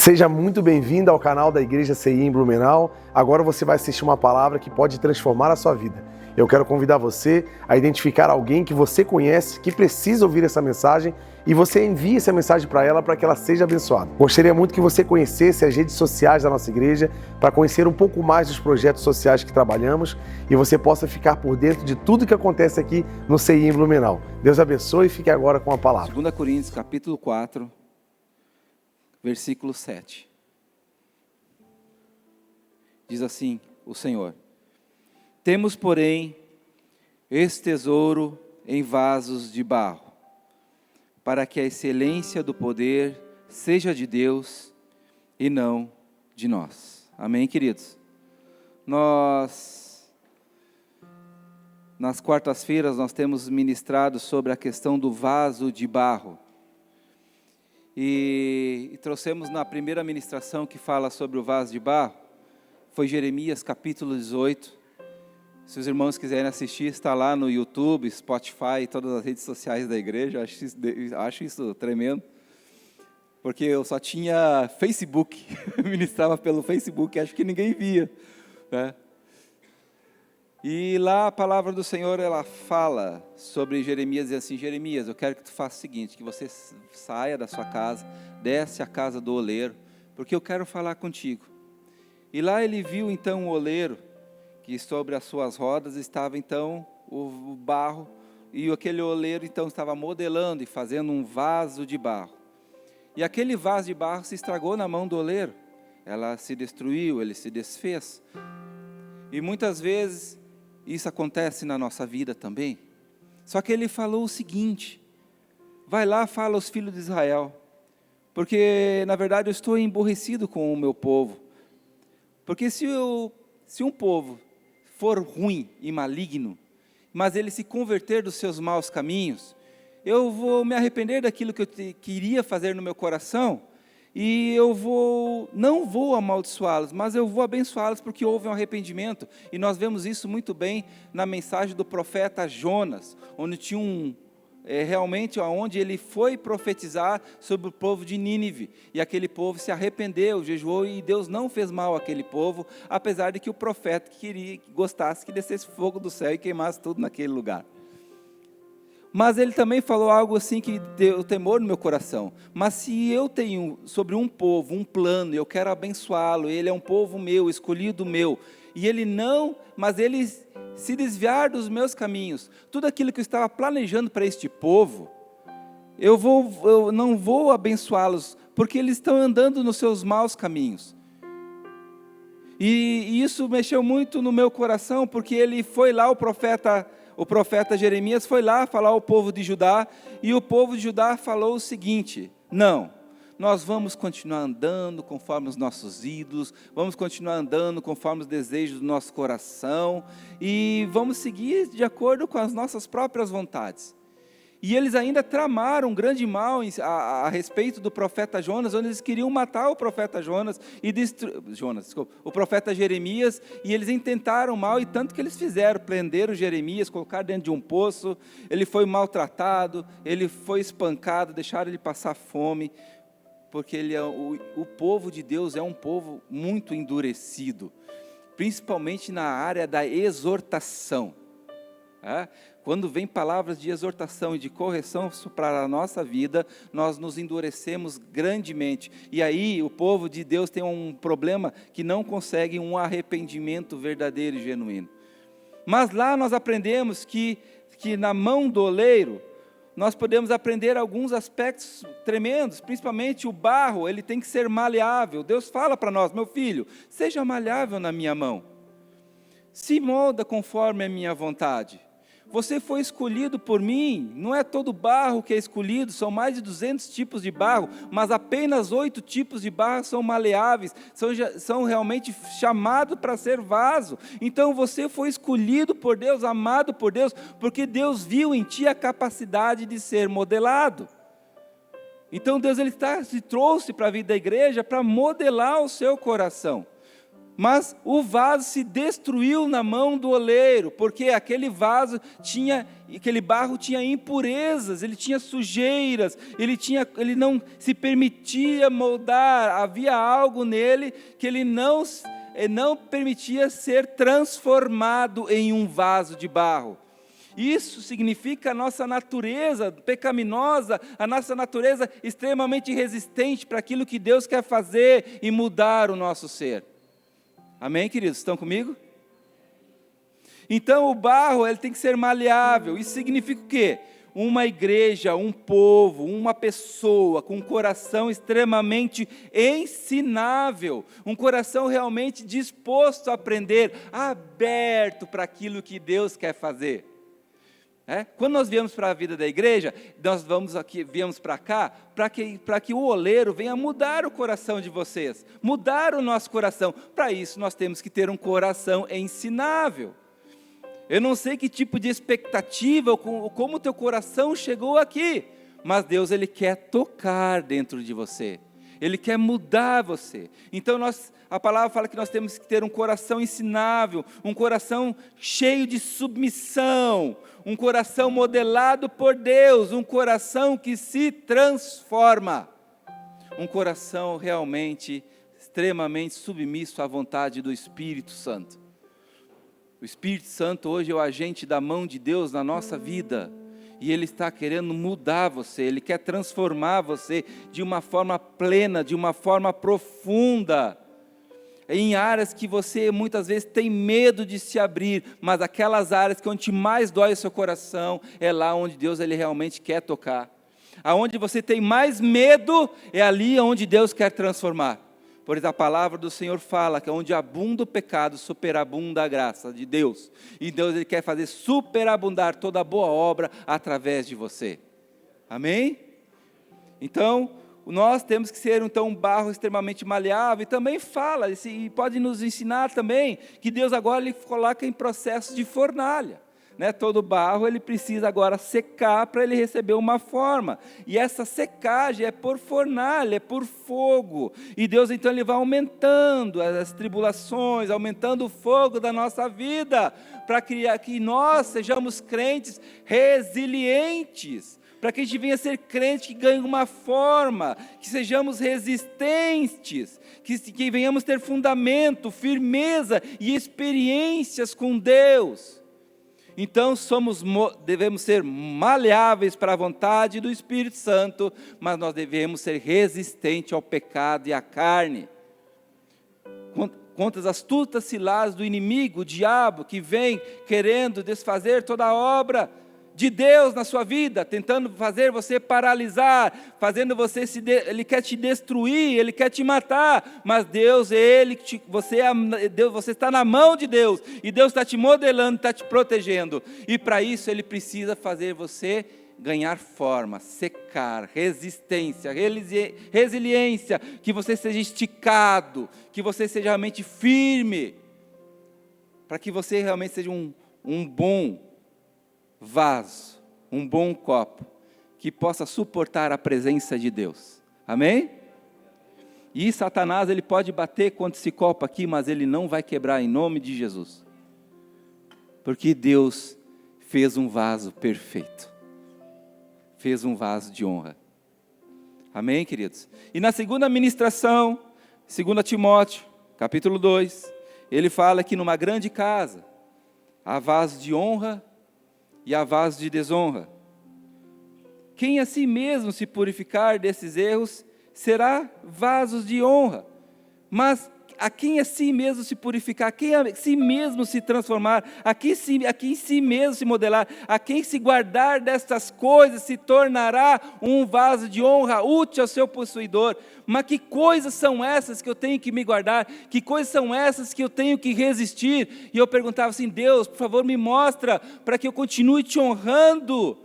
Seja muito bem-vindo ao canal da Igreja CI em Blumenau. Agora você vai assistir uma palavra que pode transformar a sua vida. Eu quero convidar você a identificar alguém que você conhece, que precisa ouvir essa mensagem, e você envie essa mensagem para ela para que ela seja abençoada. Gostaria muito que você conhecesse as redes sociais da nossa igreja para conhecer um pouco mais dos projetos sociais que trabalhamos e você possa ficar por dentro de tudo que acontece aqui no CI em Blumenau. Deus abençoe e fique agora com a palavra. 2 Coríntios, capítulo 4, versículo 7. Diz assim o Senhor: temos, porém, esse tesouro em vasos de barro, para que a excelência do poder seja de Deus e não de nós. Amém, queridos? Nas quartas-feiras, nós temos ministrado sobre a questão do vaso de barro. E trouxemos na primeira ministração que fala sobre o vaso de barro, foi Jeremias capítulo 18. Se os irmãos quiserem assistir, está lá no YouTube, Spotify, todas as redes sociais da igreja. Acho isso tremendo, porque eu só tinha Facebook, ministrava pelo Facebook, acho que ninguém via, né? E lá a palavra do Senhor, ela fala sobre Jeremias, diz assim: Jeremias, eu quero que tu faça o seguinte, que você saia da sua casa, desce à casa do oleiro, porque eu quero falar contigo. E lá ele viu então o oleiro, que sobre as suas rodas estava então o barro, e aquele oleiro então estava modelando e fazendo um vaso de barro. E aquele vaso de barro se estragou na mão do oleiro, ela se destruiu, ele se desfez. E muitas vezes isso acontece na nossa vida também. Só que ele falou o seguinte: vai lá, fala aos filhos de Israel, porque na verdade eu estou emborrecido com o meu povo. Porque se um povo for ruim e maligno, mas ele se converter dos seus maus caminhos, eu vou me arrepender daquilo que eu queria fazer no meu coração, e não vou amaldiçoá-los, mas eu vou abençoá-los porque houve um arrependimento. E nós vemos isso muito bem na mensagem do profeta Jonas, onde tinha realmente onde ele foi profetizar sobre o povo de Nínive, e aquele povo se arrependeu, jejuou, e Deus não fez mal àquele povo, apesar de que o profeta gostasse que descesse fogo do céu e queimasse tudo naquele lugar. Mas ele também falou algo assim que deu temor no meu coração: mas se eu tenho sobre um povo um plano, eu quero abençoá-lo, ele é um povo meu, escolhido meu, e ele se desviar dos meus caminhos, tudo aquilo que eu estava planejando para este povo, eu não vou abençoá-los, porque eles estão andando nos seus maus caminhos. E isso mexeu muito no meu coração, porque ele foi lá, o profeta Jeremias foi lá falar ao povo de Judá, e o povo de Judá falou o seguinte: não, nós vamos continuar andando conforme os nossos ídolos, vamos continuar andando conforme os desejos do nosso coração, e vamos seguir de acordo com as nossas próprias vontades. E eles ainda tramaram um grande mal a respeito do profeta Jonas, onde eles queriam matar o profeta o profeta Jeremias, e eles intentaram mal, e tanto que eles fizeram, prenderam Jeremias, colocaram dentro de um poço, ele foi maltratado, ele foi espancado, deixaram ele passar fome, porque o povo de Deus é um povo muito endurecido, principalmente na área da exortação. Quando vem palavras de exortação e de correção para a nossa vida, nós nos endurecemos grandemente, e aí o povo de Deus tem um problema, que não consegue um arrependimento verdadeiro e genuíno. Mas lá nós aprendemos que na mão do oleiro, nós podemos aprender alguns aspectos tremendos, principalmente o barro, ele tem que ser maleável. Deus fala para nós: meu filho, seja maleável na minha mão, se molda conforme a minha vontade. Você foi escolhido por mim, não é todo barro que é escolhido, são mais de 200 tipos de barro, mas apenas 8 tipos de barro são maleáveis, são realmente chamados para ser vaso. Então você foi escolhido por Deus, amado por Deus, porque Deus viu em ti a capacidade de ser modelado. Então Deus te trouxe para a vida da igreja para modelar o seu coração. Mas o vaso se destruiu na mão do oleiro, porque aquele barro tinha impurezas, ele tinha sujeiras, ele não se permitia moldar, havia algo nele que ele não permitia ser transformado em um vaso de barro. Isso significa a nossa natureza pecaminosa, a nossa natureza extremamente resistente para aquilo que Deus quer fazer e mudar o nosso ser. Amém, queridos? Estão comigo? Então o barro ele tem que ser maleável. Isso significa o quê? Uma igreja, um povo, uma pessoa com um coração extremamente ensinável, um coração realmente disposto a aprender, aberto para aquilo que Deus quer fazer. Quando nós viemos para a vida da igreja, nós viemos para cá, para que o oleiro venha mudar o coração de vocês, mudar o nosso coração. Para isso nós temos que ter um coração ensinável. Eu não sei que tipo de expectativa, ou como o teu coração chegou aqui, mas Deus ele quer tocar dentro de você. Ele quer mudar você. Então a palavra fala que nós temos que ter um coração ensinável, um coração cheio de submissão, um coração modelado por Deus, um coração que se transforma, um coração realmente extremamente submisso à vontade do Espírito Santo. O Espírito Santo hoje é o agente da mão de Deus na nossa vida. E Ele está querendo mudar você, Ele quer transformar você de uma forma plena, de uma forma profunda, em áreas que você muitas vezes tem medo de se abrir, mas aquelas áreas que onde mais dói o seu coração, é lá onde Deus ele realmente quer tocar. Aonde você tem mais medo, é ali onde Deus quer transformar. Pois a palavra do Senhor fala que onde abunda o pecado, superabunda a graça de Deus. E Deus ele quer fazer superabundar toda a boa obra através de você. Amém? Então, nós temos que ser então um barro extremamente maleável. E também fala, e pode nos ensinar também, que Deus agora ele coloca em processo de fornalha. Todo barro ele precisa agora secar para ele receber uma forma, e essa secagem é por fornalha, é por fogo, e Deus então ele vai aumentando as tribulações, aumentando o fogo da nossa vida, para que nós sejamos crentes resilientes, para que a gente venha ser crente que ganhe uma forma, que sejamos resistentes, que venhamos ter fundamento, firmeza e experiências com Deus. Então devemos ser maleáveis para a vontade do Espírito Santo, mas nós devemos ser resistentes ao pecado e à carne. Contra as astutas ciladas do inimigo, o diabo, que vem querendo desfazer toda a obra de Deus na sua vida, tentando fazer você paralisar, ele quer te destruir, ele quer te matar, mas Deus, você está na mão de Deus, e Deus está te modelando, está te protegendo, e para isso Ele precisa fazer você ganhar forma, secar, resistência, resiliência, que você seja esticado, que você seja realmente firme, para que você realmente seja um bom vaso, um bom copo, que possa suportar a presença de Deus. Amém? E Satanás ele pode bater contra esse copo aqui, mas ele não vai quebrar em nome de Jesus, porque Deus fez um vaso perfeito, fez um vaso de honra. Amém, queridos? E na segunda ministração, 2 Timóteo, capítulo 2, ele fala que numa grande casa há vasos de honra e há vasos de desonra. Quem a si mesmo se purificar desses erros, será vasos de honra. Mas a quem a si mesmo se purificar, a quem a si mesmo se transformar, a quem si mesmo se modelar, a quem se guardar destas coisas, se tornará um vaso de honra útil ao seu possuidor. Mas que coisas são essas que eu tenho que me guardar? Que coisas são essas que eu tenho que resistir? E eu perguntava assim: Deus, por favor, me mostra, para que eu continue te honrando,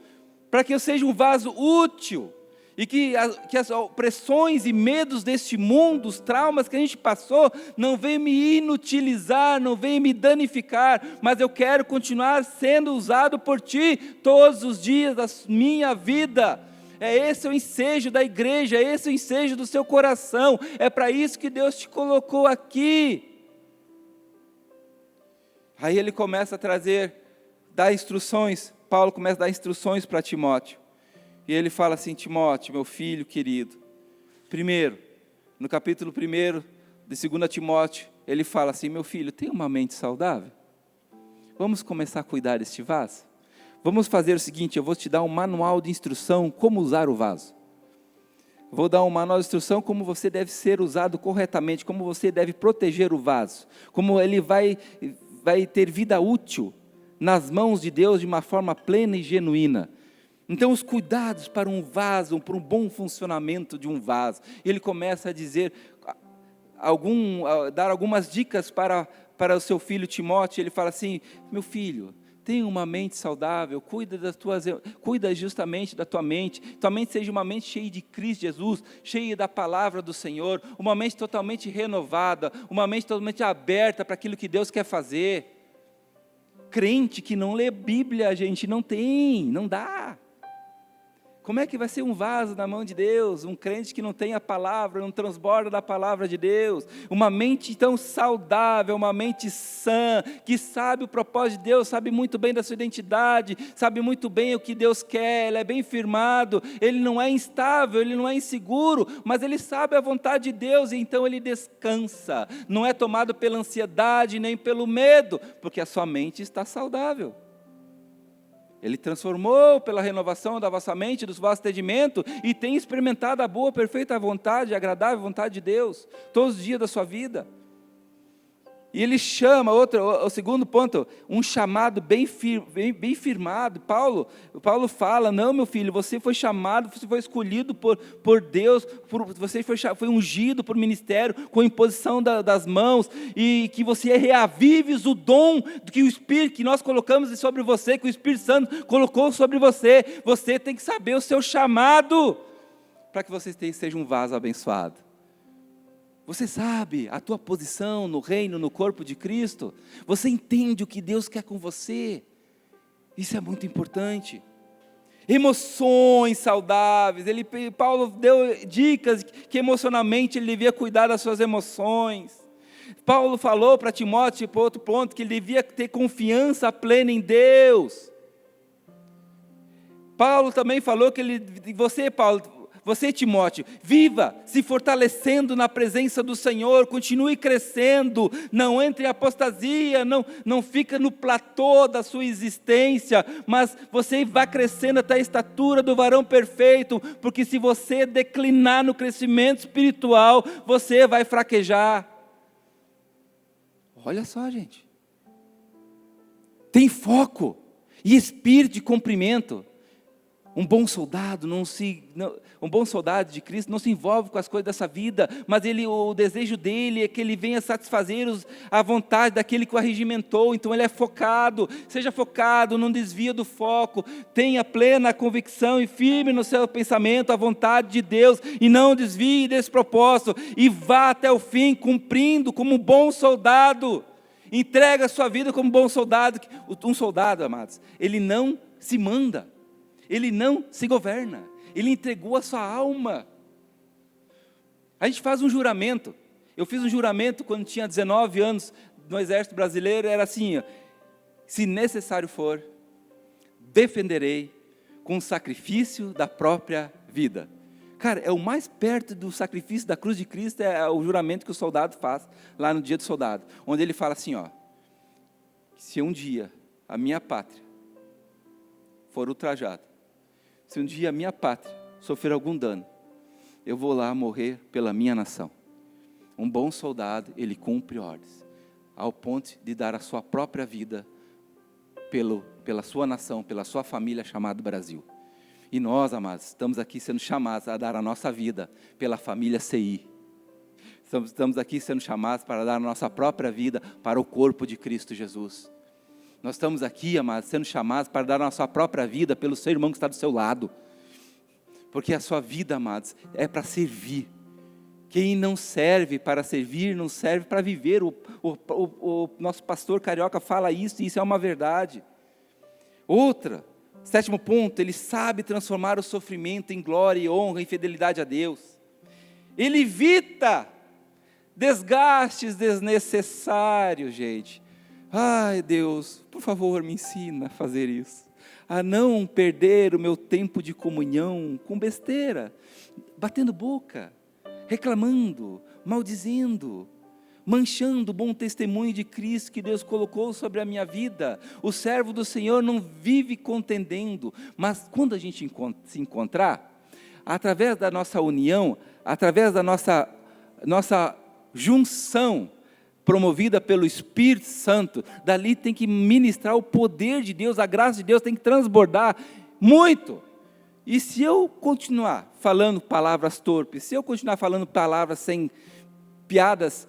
para que eu seja um vaso útil. E que as opressões e medos deste mundo, os traumas que a gente passou, não venham me inutilizar, não venham me danificar, mas eu quero continuar sendo usado por Ti todos os dias da minha vida. Esse é o ensejo da igreja, esse é o ensejo do seu coração, é para isso que Deus te colocou aqui. Aí ele começa a dar instruções, Paulo começa a dar instruções para Timóteo. E ele fala assim: Timóteo, meu filho querido, primeiro, no capítulo 1 de 2 Timóteo, ele fala assim: meu filho, tem uma mente saudável? Vamos começar a cuidar deste vaso? Vamos fazer o seguinte, eu vou te dar um manual de instrução como usar o vaso. Vou dar um manual de instrução como você deve ser usado corretamente, como você deve proteger o vaso, como ele vai ter vida útil nas mãos de Deus de uma forma plena e genuína. Então, os cuidados para um vaso, para um bom funcionamento de um vaso. Ele começa a dizer, dar algumas dicas para o seu filho Timóteo. Ele fala assim: meu filho, tenha uma mente saudável, cuida justamente da tua mente seja uma mente cheia de Cristo Jesus, cheia da palavra do Senhor, uma mente totalmente renovada, uma mente totalmente aberta para aquilo que Deus quer fazer. Crente que não lê Bíblia, gente, não dá. Como é que vai ser um vaso na mão de Deus? Um crente que não tem a palavra, não transborda da palavra de Deus. Uma mente tão saudável, uma mente sã, que sabe o propósito de Deus, sabe muito bem da sua identidade, sabe muito bem o que Deus quer, ele é bem firmado, ele não é instável, ele não é inseguro, mas ele sabe a vontade de Deus, e então ele descansa. Não é tomado pela ansiedade, nem pelo medo, porque a sua mente está saudável. Ele transformou pela renovação da vossa mente, do vosso entendimento, e tem experimentado a boa, perfeita vontade, a agradável vontade de Deus, todos os dias da sua vida. E ele chama, o segundo ponto, um chamado bem firmado. Paulo fala: não, meu filho, você foi chamado, você foi escolhido por Deus, você foi ungido por ministério, com imposição das mãos, e que você reavives o dom que o Espírito, que nós colocamos sobre você, que o Espírito Santo colocou sobre você. Você tem que saber o seu chamado, para que você seja um vaso abençoado. Você sabe a tua posição no reino, no corpo de Cristo? Você entende o que Deus quer com você? Isso é muito importante. Emoções saudáveis. Paulo deu dicas que emocionalmente ele devia cuidar das suas emoções. Paulo falou para Timóteo, por outro ponto, que ele devia ter confiança plena em Deus. Paulo também falou que você, Timóteo, viva se fortalecendo na presença do Senhor, continue crescendo, não entre em apostasia, não fica no platô da sua existência, mas você vai crescendo até a estatura do varão perfeito, porque se você declinar no crescimento espiritual, você vai fraquejar. Olha só, gente, tem foco e espírito de cumprimento. Um bom soldado de Cristo não se envolve com as coisas dessa vida, mas o desejo dele é que ele venha satisfazer a vontade daquele que o arregimentou. Então ele é focado. Seja focado, não desvia do foco, tenha plena convicção e firme no seu pensamento a vontade de Deus, e não desvie desse propósito, e vá até o fim cumprindo como um bom soldado. Entrega a sua vida como um bom soldado. Um soldado, amados, ele não se manda, ele não se governa, ele entregou a sua alma. A gente faz um juramento. Eu fiz um juramento quando tinha 19 anos no Exército Brasileiro, era assim: se necessário for, defenderei com o sacrifício da própria vida. Cara, é o mais perto do sacrifício da cruz de Cristo, é o juramento que o soldado faz lá no dia do soldado, onde ele fala assim: se um dia a minha pátria for ultrajada, se um dia a minha pátria sofrer algum dano, eu vou lá morrer pela minha nação. Um bom soldado, ele cumpre ordens, ao ponto de dar a sua própria vida pela sua nação, pela sua família chamada Brasil. E nós, amados, estamos aqui sendo chamados a dar a nossa vida pela família CI. Estamos aqui sendo chamados para dar a nossa própria vida para o corpo de Cristo Jesus. Nós estamos aqui, amados, sendo chamados para dar a nossa própria vida pelo seu irmão que está do seu lado. Porque a sua vida, amados, é para servir. Quem não serve para servir, não serve para viver. O nosso pastor carioca fala isso, e isso é uma verdade. Sétimo ponto, ele sabe transformar o sofrimento em glória e honra e fidelidade a Deus. Ele evita desgastes desnecessários, gente. Ai, Deus, por favor, me ensina a fazer isso. A não perder o meu tempo de comunhão com besteira, batendo boca, reclamando, maldizendo, manchando o bom testemunho de Cristo que Deus colocou sobre a minha vida. O servo do Senhor não vive contendendo, mas quando a gente se encontrar, através da nossa união, através da nossa junção, promovida pelo Espírito Santo, dali tem que ministrar o poder de Deus, a graça de Deus tem que transbordar muito. E se eu continuar falando palavras torpes, se eu continuar falando palavras sem piadas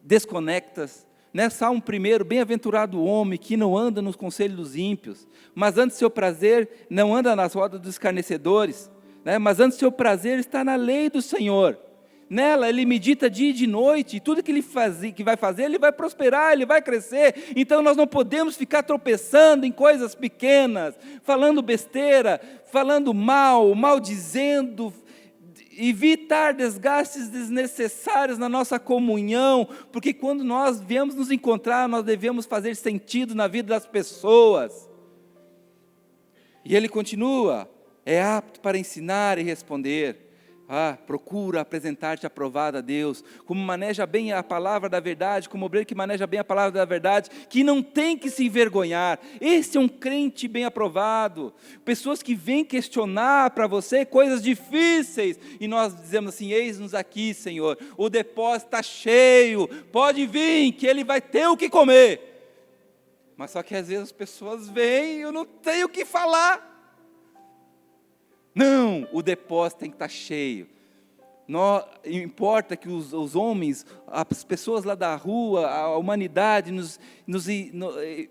desconectas, né? Salmo 1, bem-aventurado o homem que não anda nos conselhos dos ímpios, mas antes seu prazer não anda nas rodas dos escarnecedores, né? Mas antes seu prazer está na lei do Senhor. Nela ele medita dia e de noite, e tudo que que vai fazer, ele vai prosperar, ele vai crescer. Então nós não podemos ficar tropeçando em coisas pequenas, falando besteira, falando mal, maldizendo, evitar desgastes desnecessários na nossa comunhão, porque quando nós viemos nos encontrar, nós devemos fazer sentido na vida das pessoas. E ele continua, é apto para ensinar e responder. Procura apresentar-te aprovado a Deus, como maneja bem a palavra da verdade, como obreiro que maneja bem a palavra da verdade, que não tem que se envergonhar. Esse é um crente bem aprovado. Pessoas que vêm questionar para você coisas difíceis, e nós dizemos assim: eis-nos aqui, Senhor, o depósito está cheio, pode vir, que ele vai ter o que comer. Mas só que às vezes as pessoas vêm e eu não tenho o que falar. Não, o depósito tem que estar cheio. Não importa que os homens, as pessoas lá da rua, a humanidade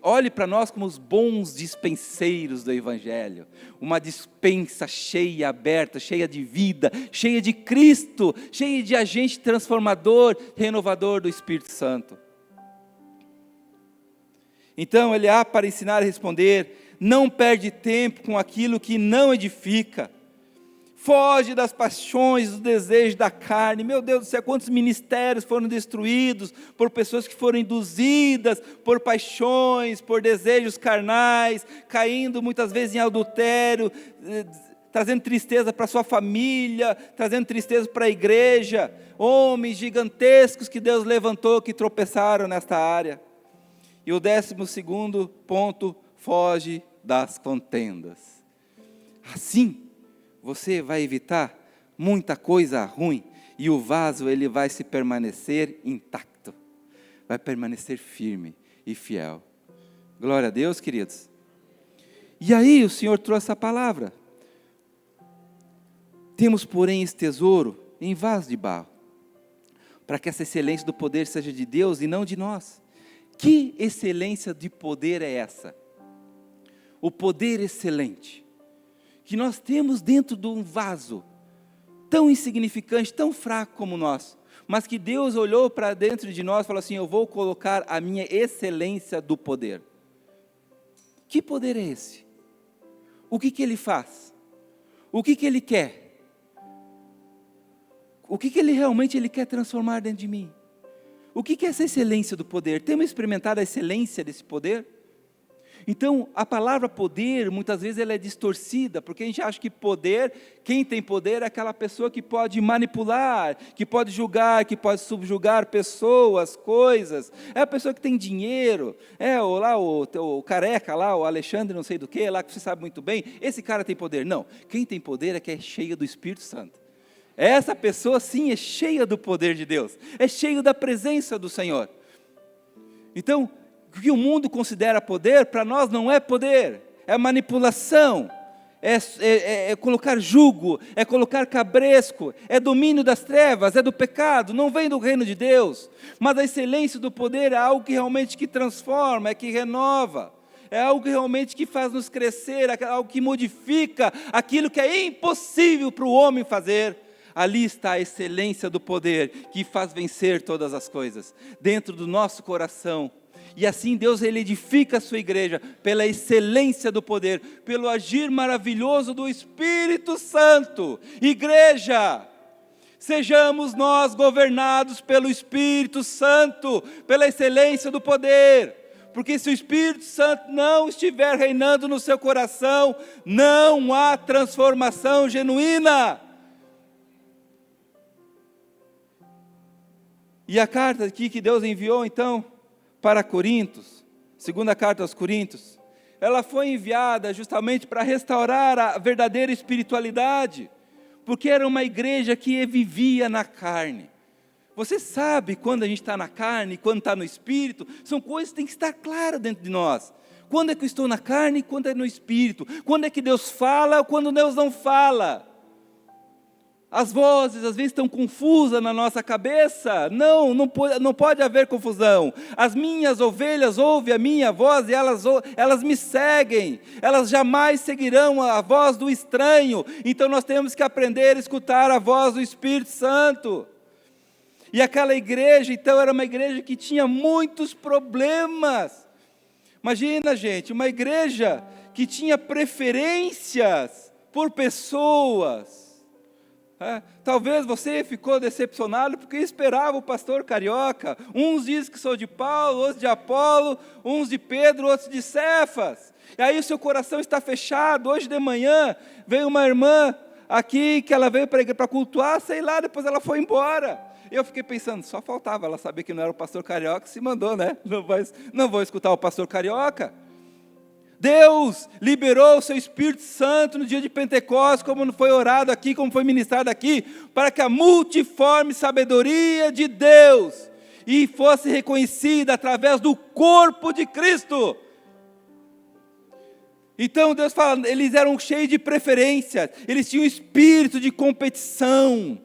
olhe para nós como os bons dispenseiros do Evangelho. Uma dispensa cheia, aberta, cheia de vida, cheia de Cristo, cheia de agente transformador, renovador do Espírito Santo. Então ele há para ensinar e responder, não perde tempo com aquilo que não edifica. Foge das paixões, dos desejos da carne. Meu Deus do céu, quantos ministérios foram destruídos por pessoas que foram induzidas por paixões, por desejos carnais, caindo muitas vezes em adultério, trazendo tristeza para a sua família, trazendo tristeza para a igreja. Homens gigantescos que Deus levantou, que tropeçaram nesta área. E o 12º ponto, foge das contendas. Assim, você vai evitar muita coisa ruim, e o vaso ele vai se permanecer intacto, vai permanecer firme e fiel. Glória a Deus, queridos. E aí o Senhor trouxe essa palavra. Temos, porém, esse tesouro em vaso de barro, para que essa excelência do poder seja de Deus e não de nós. Que excelência de poder é essa? O poder excelente que nós temos dentro de um vaso, tão insignificante, tão fraco como nós, mas que Deus olhou para dentro de nós e falou assim: eu vou colocar a minha excelência do poder. Que poder é esse? O que Ele faz? O que Ele quer? O que Ele realmente quer transformar dentro de mim? O que é essa excelência do poder? Temos experimentado a excelência desse poder? Então, a palavra poder, muitas vezes ela é distorcida, porque a gente acha que poder, quem tem poder é aquela pessoa que pode manipular, que pode julgar, que pode subjugar pessoas, coisas. É a pessoa que tem dinheiro, o careca lá, o Alexandre não sei do que, lá que você sabe muito bem, esse cara tem poder. Não, quem tem poder é que é cheia do Espírito Santo. Essa pessoa sim é cheia do poder de Deus, é cheia da presença do Senhor. Então, o que o mundo considera poder, para nós não é poder, é manipulação, é colocar jugo, é colocar cabresco, é domínio das trevas, é do pecado, não vem do reino de Deus. Mas a excelência do poder é algo que realmente que transforma, é que renova, é algo que realmente que faz nos crescer, é algo que modifica aquilo que é impossível para o homem fazer. Ali está a excelência do poder que faz vencer todas as coisas, dentro do nosso coração. E assim Deus ele edifica a sua igreja pela excelência do poder, pelo agir maravilhoso do Espírito Santo. Igreja, sejamos nós governados pelo Espírito Santo, pela excelência do poder. porque se o Espírito Santo não estiver reinando no seu coração, não há transformação genuína. E a carta aqui que Deus enviou então para Corintos, segunda carta aos Coríntios, ela foi enviada justamente para restaurar a verdadeira espiritualidade, porque era uma igreja que vivia na carne. Você sabe quando a gente está na carne, quando está no espírito, são coisas que têm que estar claras dentro de nós. Quando é que eu estou na carne e quando é no espírito? Quando é que Deus fala ou quando Deus não fala? As vozes às vezes estão confusas na nossa cabeça. Não pode haver confusão. As minhas ovelhas ouvem a minha voz e elas me seguem. Elas jamais seguirão a voz do estranho. Então nós temos que aprender a escutar a voz do Espírito Santo. E aquela igreja, então, era uma igreja que tinha muitos problemas. Imagina, gente, uma igreja que tinha preferências por pessoas. Talvez você ficou decepcionado porque esperava o pastor carioca. Uns dizem que sou de Paulo, outros de Apolo, uns de Pedro, outros de Cefas. E aí o seu coração está fechado. Hoje de manhã veio uma irmã aqui que ela veio para cultuar, sei lá, depois ela foi embora. Eu fiquei pensando, só faltava ela saber que não era o pastor carioca, se mandou, né? Não vou escutar o pastor carioca. Deus liberou o seu Espírito Santo no dia de Pentecostes, como foi orado aqui, como foi ministrado aqui, para que a multiforme sabedoria de Deus e fosse reconhecida através do corpo de Cristo. Então Deus fala, eles eram cheios de preferências, eles tinham um espírito de competição.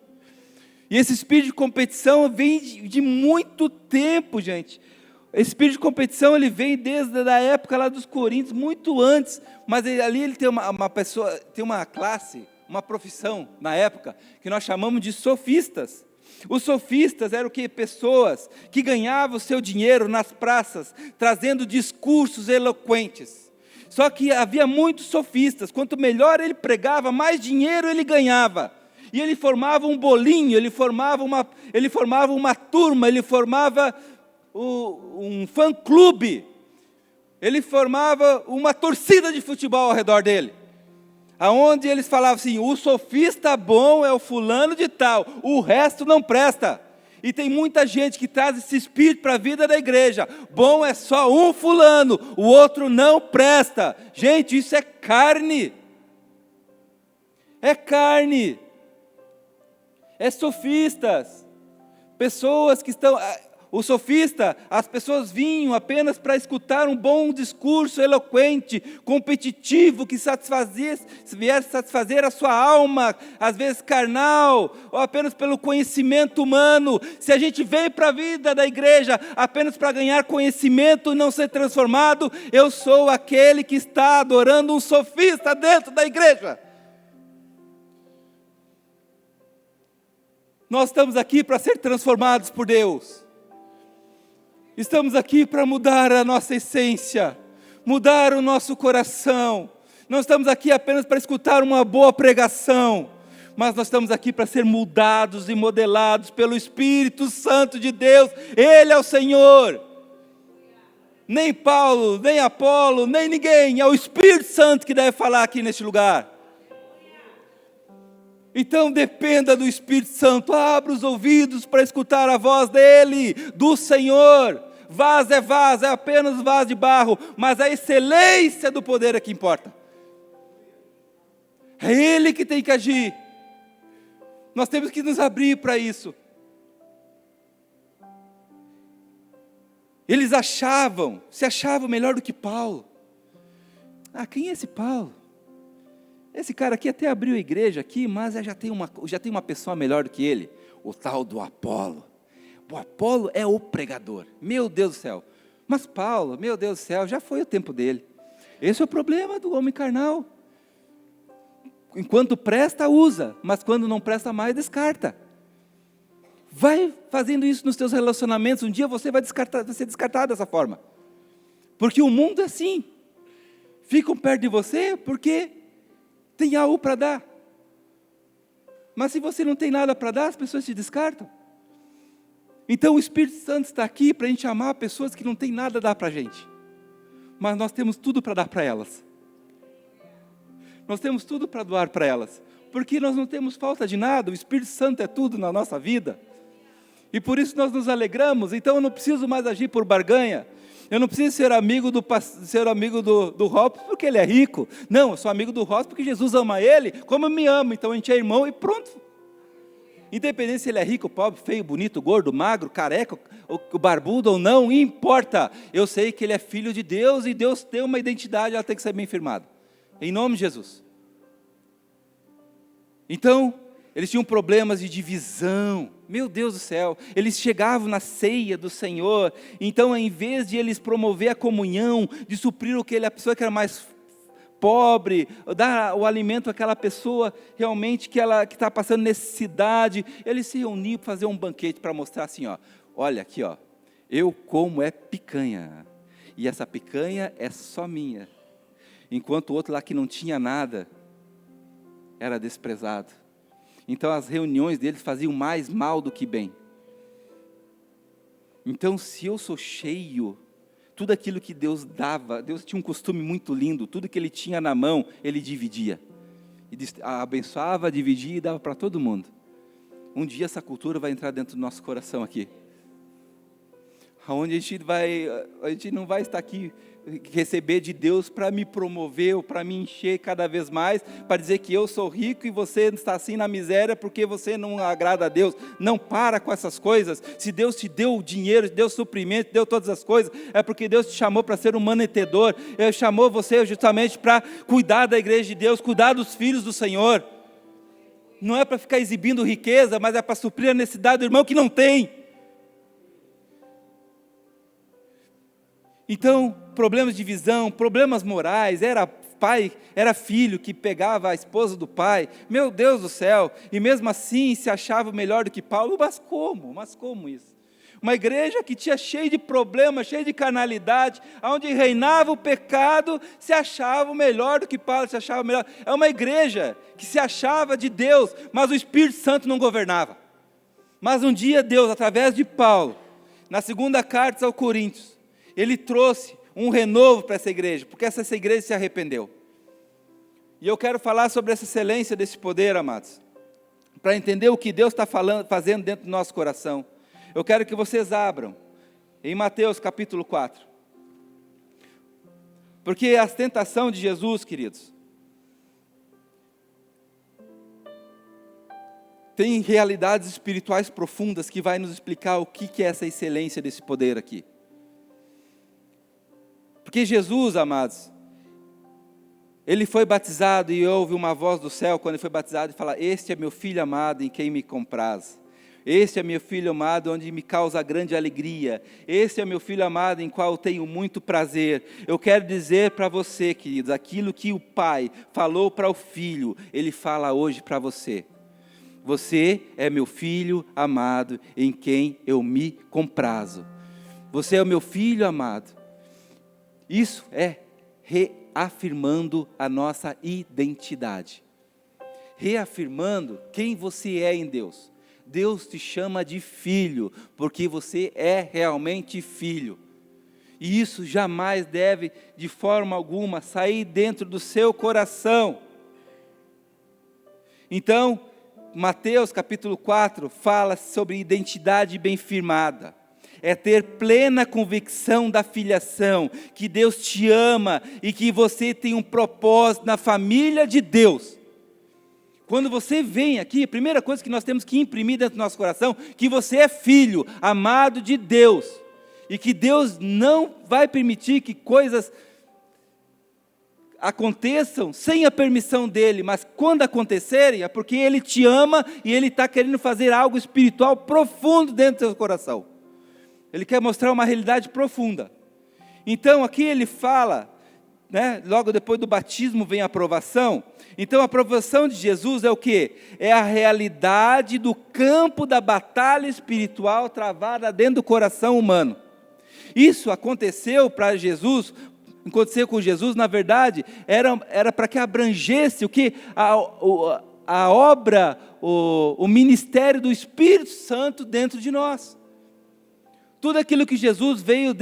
E esse espírito de competição vem de muito tempo, gente. Esse espírito de competição, ele vem desde a época lá dos Coríntios, muito antes. Mas ali ele tem uma pessoa, tem uma classe, uma profissão, na época, que nós chamamos de sofistas. Os sofistas eram o quê? Pessoas que ganhavam o seu dinheiro nas praças, trazendo discursos eloquentes. Só que havia muitos sofistas. Quanto melhor ele pregava, mais dinheiro ele ganhava. E ele formava um bolinho, ele formava uma turma, ele formava um fã-clube, ele formava uma torcida de futebol ao redor dele, aonde eles falavam assim, o sofista bom é o fulano de tal, o resto não presta. E tem muita gente que traz esse espírito para a vida da igreja, bom é só um fulano, o outro não presta. Gente, isso é carne, é sofistas, pessoas que estão, o sofista, as pessoas vinham apenas para escutar um bom discurso eloquente, competitivo, que viesse satisfazer a sua alma, às vezes carnal, ou apenas pelo conhecimento humano. Se a gente vem para a vida da igreja apenas para ganhar conhecimento e não ser transformado, eu sou aquele que está adorando um sofista dentro da igreja. Nós estamos aqui para ser transformados por Deus. Estamos aqui para mudar a nossa essência, mudar o nosso coração. Não estamos aqui apenas para escutar uma boa pregação, mas nós estamos aqui para ser mudados e modelados pelo Espírito Santo de Deus. Ele é o Senhor. Nem Paulo, nem Apolo, nem ninguém. É o Espírito Santo que deve falar aqui neste lugar. Então dependa do Espírito Santo, abra os ouvidos para escutar a voz dele, do Senhor. Vaso é apenas vaso de barro, mas a excelência do poder é que importa. É Ele que tem que agir. Nós temos que nos abrir para isso. Eles se achavam melhor do que Paulo. Quem é esse Paulo? Esse cara aqui até abriu a igreja aqui, mas já tem uma pessoa melhor do que ele, o tal do Apolo. O Apolo é o pregador, meu Deus do céu. Mas Paulo, meu Deus do céu, já foi o tempo dele. Esse é o problema do homem carnal. Enquanto presta, usa, mas quando não presta mais, descarta. Vai fazendo isso nos teus relacionamentos, um dia você vai ser descartado dessa forma. Porque o mundo é assim. Ficam perto de você porque tem algo para dar. Mas se você não tem nada para dar, as pessoas te descartam. Então o Espírito Santo está aqui para a gente amar pessoas que não têm nada a dar para a gente. mas nós temos tudo para dar para elas. Nós temos tudo para doar para elas, porque nós não temos falta de nada, o Espírito Santo é tudo na nossa vida. E por isso nós nos alegramos. Então eu não preciso mais agir por barganha. Eu não preciso ser amigo do Robson porque ele é rico. Não, eu sou amigo do Robson porque Jesus ama ele como eu me amo. Então a gente é irmão e pronto. Independente se ele é rico, pobre, feio, bonito, gordo, magro, careca, o barbudo ou não, importa. Eu sei que ele é filho de Deus e Deus tem uma identidade, ela tem que ser bem firmada. Em nome de Jesus. Então, eles tinham problemas de divisão. Meu Deus do céu, eles chegavam na ceia do Senhor, então em vez de eles promover a comunhão, de suprir a pessoa que era mais pobre, dar o alimento àquela pessoa realmente que está passando necessidade, eles se reuniam para fazer um banquete, para mostrar assim, olha aqui, eu como é picanha, e essa picanha é só minha, enquanto o outro lá que não tinha nada, era desprezado. Então as reuniões deles faziam mais mal do que bem. Então se eu sou cheio, tudo aquilo que Deus dava, Deus tinha um costume muito lindo, tudo que Ele tinha na mão, Ele dividia. E abençoava, dividia e dava para todo mundo. Um dia essa cultura vai entrar dentro do nosso coração aqui. Onde a gente não vai estar aqui receber de Deus para me promover ou para me encher cada vez mais, para dizer que eu sou rico e você está assim na miséria porque você não agrada a Deus. Não, para com essas coisas. Se Deus te deu o dinheiro, deu o suprimento, deu todas as coisas, é porque Deus te chamou para ser um manetedor. Ele chamou você justamente para cuidar da igreja de Deus, cuidar dos filhos do Senhor. Não é para ficar exibindo riqueza, mas é para suprir a necessidade do irmão que não tem. Então, problemas de visão, problemas morais, era pai, era filho que pegava a esposa do pai, meu Deus do céu, e mesmo assim se achava melhor do que Paulo, mas como isso? Uma igreja que tinha cheio de problemas, cheio de carnalidade, onde reinava o pecado, se achava melhor do que Paulo, se achava melhor. É uma igreja que se achava de Deus, mas o Espírito Santo não governava. Mas um dia Deus, através de Paulo, na segunda carta aos Coríntios, Ele trouxe um renovo para essa igreja, porque essa igreja se arrependeu. E eu quero falar sobre essa excelência desse poder, amados, para entender o que Deus está fazendo dentro do nosso coração. Eu quero que vocês abram em Mateus capítulo 4. Porque a tentação de Jesus, queridos, tem realidades espirituais profundas que vai nos explicar o que é essa excelência desse poder aqui. Porque Jesus, amados, Ele foi batizado e houve uma voz do céu quando Ele foi batizado e fala: este é meu filho amado em quem me compraz. Este é meu filho amado onde me causa grande alegria. Este é meu filho amado em qual eu tenho muito prazer. Eu quero dizer para você, queridos, aquilo que o Pai falou para o Filho, Ele fala hoje para você. Você é meu filho amado em quem eu me comprazo. Você é o meu filho amado. Isso é reafirmando a nossa identidade. Reafirmando quem você é em Deus. Deus te chama de filho, porque você é realmente filho. E isso jamais deve, de forma alguma, sair dentro do seu coração. Então, Mateus capítulo 4 fala sobre identidade bem firmada. É ter plena convicção da filiação, que Deus te ama e que você tem um propósito na família de Deus. Quando você vem aqui, a primeira coisa que nós temos que imprimir dentro do nosso coração, que você é filho, amado de Deus, e que Deus não vai permitir que coisas aconteçam sem a permissão dEle, mas quando acontecerem, é porque Ele te ama e Ele está querendo fazer algo espiritual profundo dentro do seu coração. Ele quer mostrar uma realidade profunda. Então aqui ele fala, logo depois do batismo vem a aprovação. Então a aprovação de Jesus é o quê? É a realidade do campo da batalha espiritual travada dentro do coração humano. Isso aconteceu para Jesus, aconteceu com Jesus, na verdade, era para que abrangesse o que? A obra, o ministério do Espírito Santo dentro de nós. Tudo aquilo que Jesus veio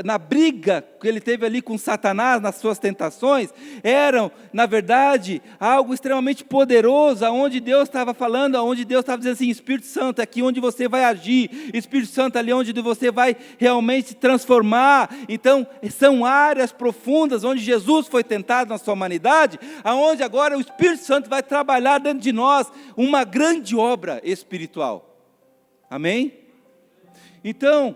na briga que ele teve ali com Satanás, nas suas tentações, eram, na verdade, algo extremamente poderoso, aonde Deus estava falando, aonde Deus estava dizendo assim: Espírito Santo, é aqui onde você vai agir, Espírito Santo, ali onde você vai realmente se transformar. Então, são áreas profundas, onde Jesus foi tentado na sua humanidade, aonde agora o Espírito Santo vai trabalhar dentro de nós, uma grande obra espiritual. Amém? Então,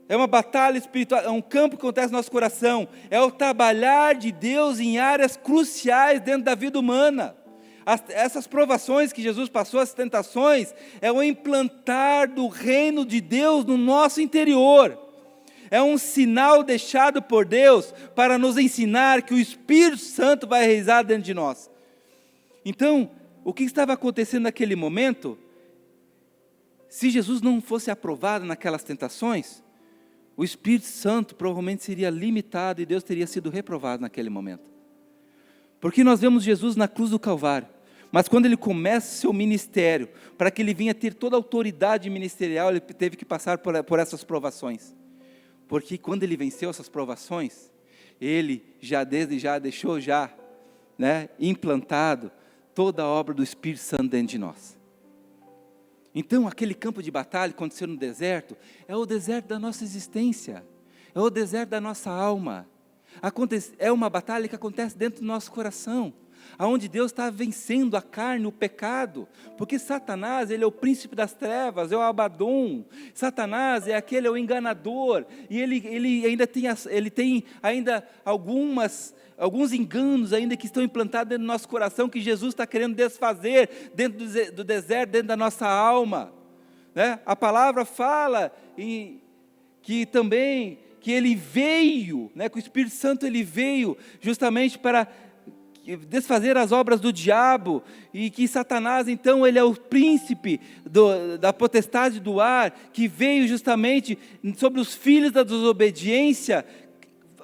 é uma batalha espiritual, é um campo que acontece no nosso coração, é o trabalhar de Deus em áreas cruciais dentro da vida humana. Essas provações que Jesus passou, as tentações, é o implantar do reino de Deus no nosso interior. É um sinal deixado por Deus para nos ensinar que o Espírito Santo vai realizar dentro de nós. Então, o que estava acontecendo naquele momento? Se Jesus não fosse aprovado naquelas tentações, o Espírito Santo provavelmente seria limitado e Deus teria sido reprovado naquele momento. Porque nós vemos Jesus na cruz do Calvário, mas quando ele começa o seu ministério, para que ele vinha ter toda a autoridade ministerial, ele teve que passar por essas provações. Porque quando ele venceu essas provações, ele desde já deixou implantado toda a obra do Espírito Santo dentro de nós. Então, aquele campo de batalha que aconteceu no deserto, é o deserto da nossa existência, é o deserto da nossa alma, é uma batalha que acontece dentro do nosso coração, aonde Deus está vencendo a carne, o pecado, porque Satanás, ele é o príncipe das trevas, é o Abaddon. Satanás é o enganador, e ele tem ainda alguns enganos ainda que estão implantados dentro do nosso coração, que Jesus está querendo desfazer dentro do deserto, dentro da nossa alma, né? A palavra fala que ele veio, né, que o Espírito Santo ele veio justamente para desfazer as obras do diabo, e que Satanás então ele é o príncipe da potestade do ar, que veio justamente sobre os filhos da desobediência,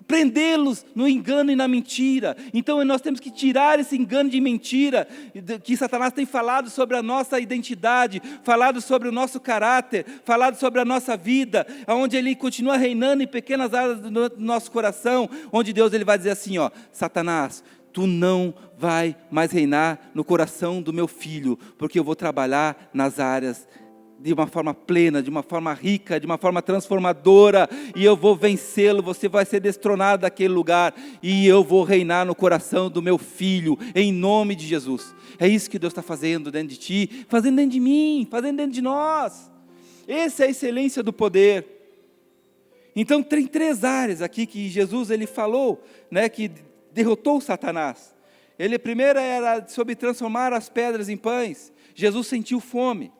prendê-los no engano e na mentira. Então nós temos que tirar esse engano de mentira, que Satanás tem falado sobre a nossa identidade, falado sobre o nosso caráter, falado sobre a nossa vida, onde ele continua reinando em pequenas áreas do nosso coração, onde Deus ele vai dizer assim: Satanás, tu não vai mais reinar no coração do meu filho, porque eu vou trabalhar nas áreas de uma forma plena, de uma forma rica, de uma forma transformadora, e eu vou vencê-lo. Você vai ser destronado daquele lugar, e eu vou reinar no coração do meu filho, em nome de Jesus. É isso que Deus está fazendo dentro de ti, fazendo dentro de mim, fazendo dentro de nós. Essa é a excelência do poder. Então tem 3 áreas aqui que Jesus ele falou, né, que derrotou Satanás. A primeira era sobre transformar as pedras em pães. Jesus sentiu fome.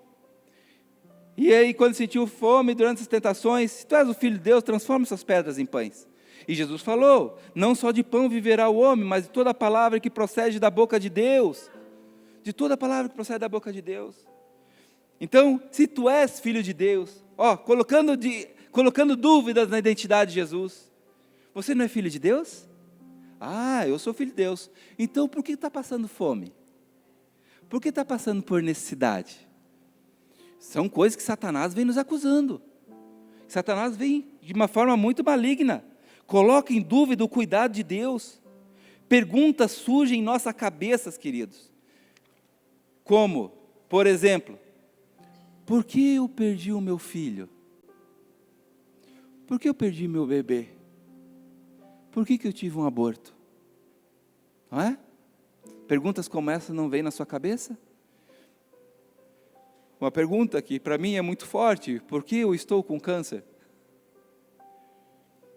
E aí, quando sentiu fome durante as tentações, se tu és o Filho de Deus, transforma essas pedras em pães. E Jesus falou: não só de pão viverá o homem, mas de toda a palavra que procede da boca de Deus. De toda a palavra que procede da boca de Deus. Então, se tu és Filho de Deus, colocando dúvidas na identidade de Jesus, você não é filho de Deus? Eu sou filho de Deus. Então, por que está passando fome? Por que está passando por necessidade? São coisas que Satanás vem nos acusando. Satanás vem de uma forma muito maligna. Coloca em dúvida o cuidado de Deus. Perguntas surgem em nossas cabeças, queridos. Como, por exemplo, por que eu perdi o meu filho? Por que eu perdi meu bebê? Por que eu tive um aborto? Não é? Perguntas como essa não vêm na sua cabeça? Uma pergunta que para mim é muito forte: por que eu estou com câncer?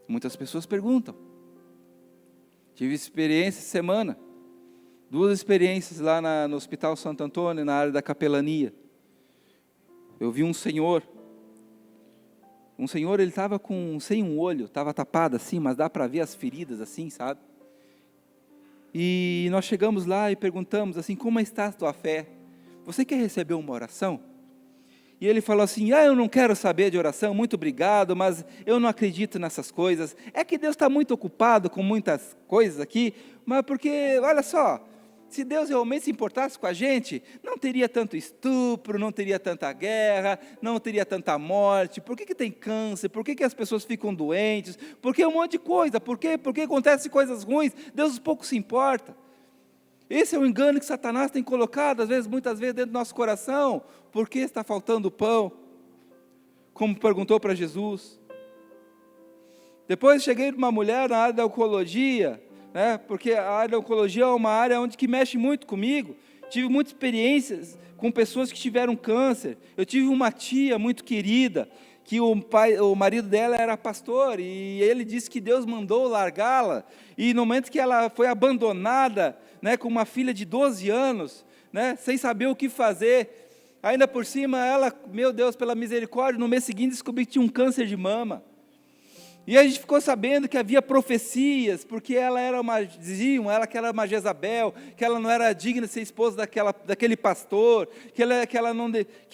Muitas pessoas perguntam. Tive experiência essa semana, 2 experiências lá no Hospital Santo Antônio, na área da capelania. Eu vi um senhor, ele estava sem um olho, estava tapado assim, mas dá para ver as feridas assim, sabe? E nós chegamos lá e perguntamos assim: como está a tua fé? Você quer receber uma oração? E ele falou assim: eu não quero saber de oração, muito obrigado, mas eu não acredito nessas coisas. É que Deus está muito ocupado com muitas coisas aqui, mas porque, olha só, se Deus realmente se importasse com a gente, não teria tanto estupro, não teria tanta guerra, não teria tanta morte. Por que tem câncer? Por que as pessoas ficam doentes? Por que um monte de coisa? Por que acontecem coisas ruins? Deus pouco se importa. Esse é o engano que Satanás tem colocado, muitas vezes dentro do nosso coração. Por que está faltando pão? Como perguntou para Jesus. Depois cheguei para uma mulher na área da oncologia, né, porque a área da oncologia é uma área que mexe muito comigo. Tive muitas experiências com pessoas que tiveram câncer. Eu tive uma tia muito querida, que o marido dela era pastor, e ele disse que Deus mandou largá-la, e no momento que ela foi abandonada, né, com uma filha de 12 anos, né, sem saber o que fazer, ainda por cima ela, meu Deus, pela misericórdia, no mês seguinte descobri que tinha um câncer de mama. E a gente ficou sabendo que havia profecias, porque diziam ela que era uma Jezabel, que ela não era digna de ser esposa daquele pastor, que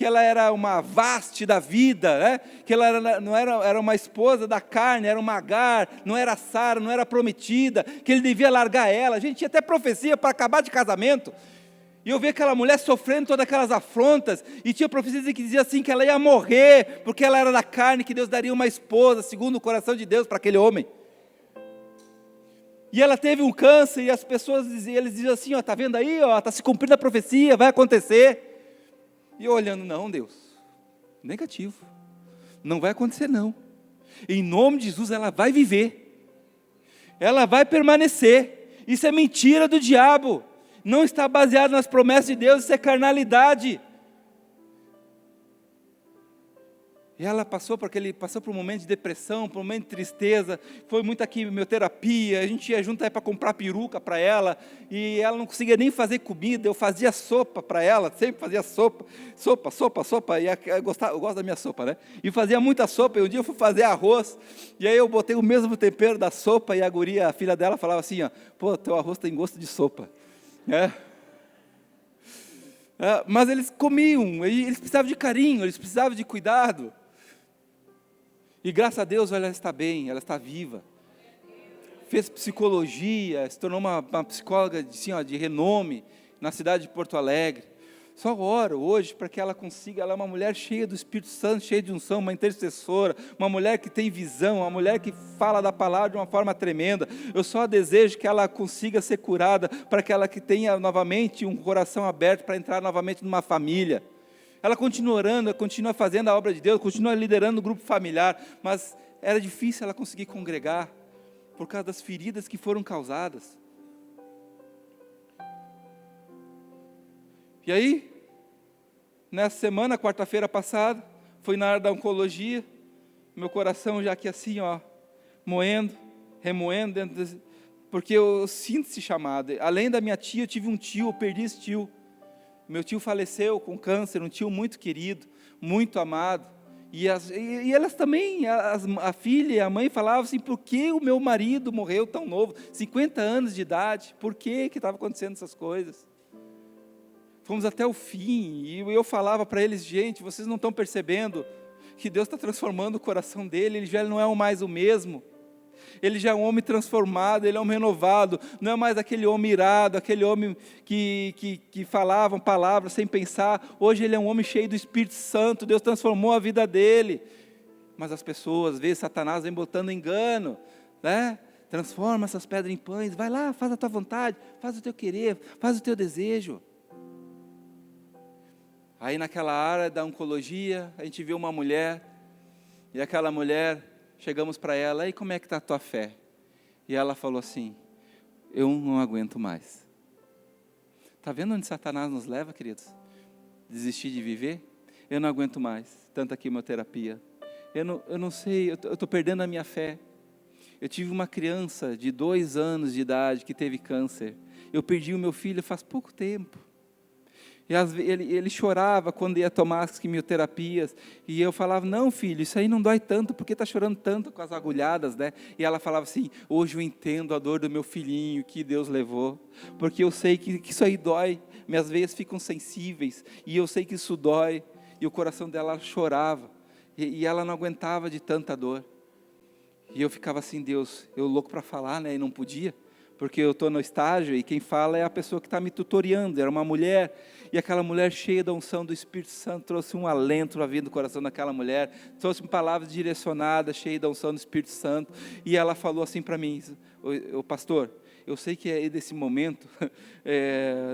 ela era uma vaste da vida, né? Que ela não era uma esposa da carne, era uma Agar, não era Sara, não era prometida, que ele devia largar ela. A gente tinha até profecia para acabar de casamento. E eu vi aquela mulher sofrendo todas aquelas afrontas, e tinha profecias que dizia assim, que ela ia morrer, porque ela era da carne, que Deus daria uma esposa, segundo o coração de Deus, para aquele homem. E ela teve um câncer, e as pessoas eles diziam assim, está vendo aí, está se cumprindo a profecia, vai acontecer. E eu olhando, não Deus, negativo, não vai acontecer não. Em nome de Jesus ela vai viver, ela vai permanecer, isso é mentira do diabo. Não está baseado nas promessas de Deus, isso é carnalidade. E ela passou por um momento de depressão, por um momento de tristeza, foi muito quimioterapia, a gente ia junto para comprar peruca para ela, e ela não conseguia nem fazer comida, eu fazia sopa para ela, sempre fazia sopa, e eu gosto da minha sopa, né? E fazia muita sopa, e um dia eu fui fazer arroz, e aí eu botei o mesmo tempero da sopa, e a filha dela falava assim, pô, teu arroz tem gosto de sopa. Mas eles comiam, eles precisavam de carinho, eles precisavam de cuidado. E graças a Deus ela está bem, ela está viva. Fez psicologia, se tornou uma psicóloga de renome na cidade de Porto Alegre. Só oro hoje para que ela consiga, ela é uma mulher cheia do Espírito Santo, cheia de unção, uma intercessora, uma mulher que tem visão, uma mulher que fala da palavra de uma forma tremenda. Eu só desejo que ela consiga ser curada, para que ela tenha novamente um coração aberto para entrar novamente numa família. Ela continua orando, continua fazendo a obra de Deus, continua liderando o grupo familiar, mas era difícil ela conseguir congregar, por causa das feridas que foram causadas. E aí, nessa semana, quarta-feira passada, fui na área da oncologia, meu coração já aqui assim, remoendo, porque eu sinto esse chamado. Além da minha tia, eu tive um tio, eu perdi esse tio. Meu tio faleceu com câncer, um tio muito querido, muito amado. E elas também, a filha e a mãe falavam assim, por que o meu marido morreu tão novo, 50 anos de idade, por que estava acontecendo essas coisas? Fomos até o fim, e eu falava para eles, gente, vocês não estão percebendo que Deus está transformando o coração dele, ele já não é mais o mesmo, ele já é um homem transformado, ele é um homem renovado, não é mais aquele homem irado, aquele homem que falava palavras sem pensar, hoje ele é um homem cheio do Espírito Santo, Deus transformou a vida dele. Mas as pessoas, às vezes Satanás vem botando engano, né? Transforma essas pedras em pães, vai lá, faz a tua vontade, faz o teu querer, faz o teu desejo. Aí naquela área da oncologia, a gente viu uma mulher, e aquela mulher, chegamos para ela, e como é que está a tua fé? E ela falou assim, eu não aguento mais. Está vendo onde Satanás nos leva, queridos? Desistir de viver? Eu não aguento mais, tanta quimioterapia. Eu não sei, eu estou perdendo a minha fé. Eu tive uma criança de 2 anos de idade que teve câncer. Eu perdi o meu filho faz pouco tempo. E ele chorava quando ia tomar as quimioterapias, e eu falava, não filho, isso aí não dói tanto, por que está chorando tanto com as agulhadas, né? E ela falava assim, hoje eu entendo a dor do meu filhinho que Deus levou, porque eu sei que isso aí dói, minhas veias ficam sensíveis, e eu sei que isso dói, e o coração dela chorava, e ela não aguentava de tanta dor, e eu ficava assim, Deus, eu louco para falar, né, e não podia, porque eu estou no estágio e quem fala é a pessoa que está me tutoriando, era uma mulher, e aquela mulher cheia da unção do Espírito Santo, trouxe um alento a vir do coração daquela mulher, trouxe palavras direcionadas, cheia da unção do Espírito Santo, e ela falou assim para mim, o pastor, eu sei que aí desse momento,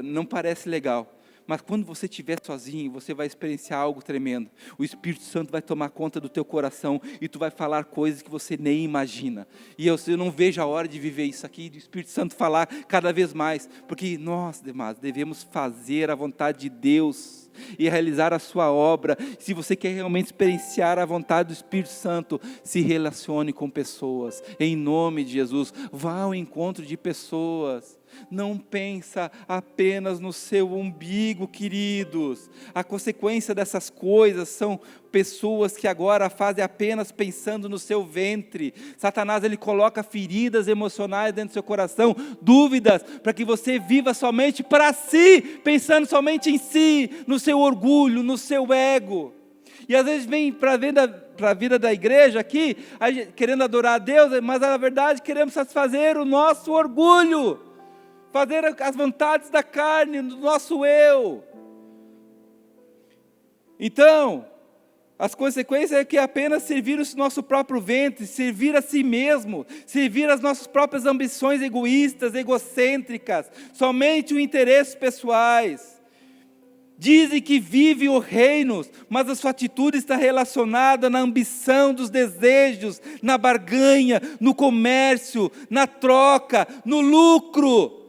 não parece legal, mas quando você estiver sozinho, você vai experienciar algo tremendo. O Espírito Santo vai tomar conta do teu coração e tu vai falar coisas que você nem imagina. E eu não vejo a hora de viver isso aqui, do Espírito Santo falar cada vez mais, porque nós, demais, devemos fazer a vontade de Deus e realizar a sua obra. Se você quer realmente experienciar a vontade do Espírito Santo, se relacione com pessoas, em nome de Jesus. Vá ao encontro de pessoas. Não pensa apenas no seu umbigo, queridos. A consequência dessas coisas são pessoas que agora fazem apenas pensando no seu ventre. Satanás, ele coloca feridas emocionais dentro do seu coração, dúvidas, para que você viva somente para si, pensando somente em si, no seu orgulho, no seu ego. E às vezes vem para a vida da igreja aqui, querendo adorar a Deus, mas na verdade queremos satisfazer o nosso orgulho, fazer as vontades da carne, do nosso eu. Então, as consequências é que apenas servir o nosso próprio ventre, servir a si mesmo, servir as nossas próprias ambições egoístas, egocêntricas, somente os interesses pessoais. Dizem que vive o reino, mas a sua atitude está relacionada na ambição dos desejos, na barganha, no comércio, na troca, no lucro.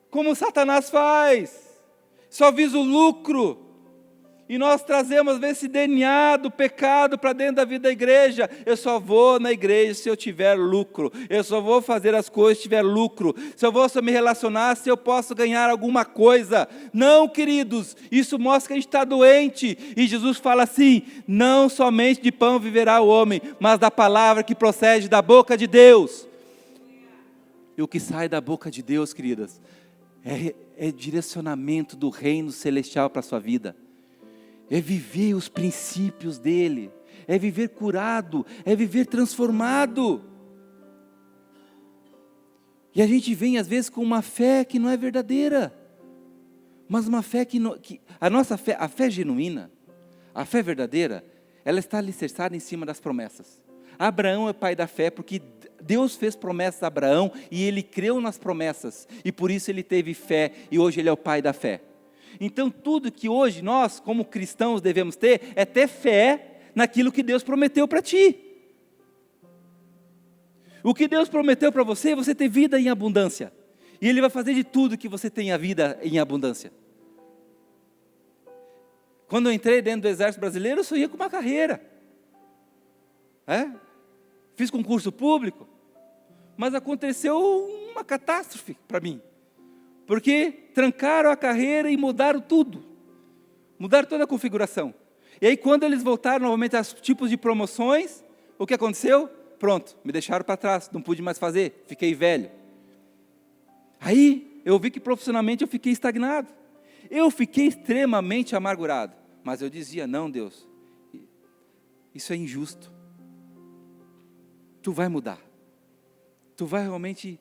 Como Satanás faz, só visa o lucro, e nós trazemos às vezes esse DNA do pecado para dentro da vida da igreja. Eu só vou na igreja se eu tiver lucro, eu só vou fazer as coisas se tiver lucro, se eu vou me relacionar se eu posso ganhar alguma coisa. Não, queridos, isso mostra que a gente está doente, e Jesus fala assim, não somente de pão viverá o homem, mas da palavra que procede da boca de Deus. E o que sai da boca de Deus, queridas, é direcionamento do reino celestial para a sua vida, é viver os princípios dele, é viver curado, é viver transformado. E a gente vem às vezes com uma fé que não é verdadeira, mas uma fé a nossa fé, a fé genuína, a fé verdadeira, ela está alicerçada em cima das promessas. Abraão é pai da fé porque Deus fez promessas a Abraão e ele creu nas promessas, e por isso ele teve fé, e hoje ele é o pai da fé. Então tudo que hoje nós como cristãos devemos ter, é ter fé naquilo que Deus prometeu para ti. O que Deus prometeu para você, você ter vida em abundância, e Ele vai fazer de tudo que você tenha vida em abundância. Quando eu entrei dentro do exército brasileiro, eu sonhei com uma carreira, fiz concurso público, mas aconteceu uma catástrofe para mim, porque trancaram a carreira e mudaram tudo, mudaram toda a configuração. E aí quando eles voltaram novamente aos tipos de promoções, o que aconteceu? Pronto, me deixaram para trás, não pude mais fazer, fiquei velho. Aí eu vi que profissionalmente eu fiquei estagnado, eu fiquei extremamente amargurado, mas eu dizia, não, Deus, isso é injusto, tu vai mudar, tu vai realmente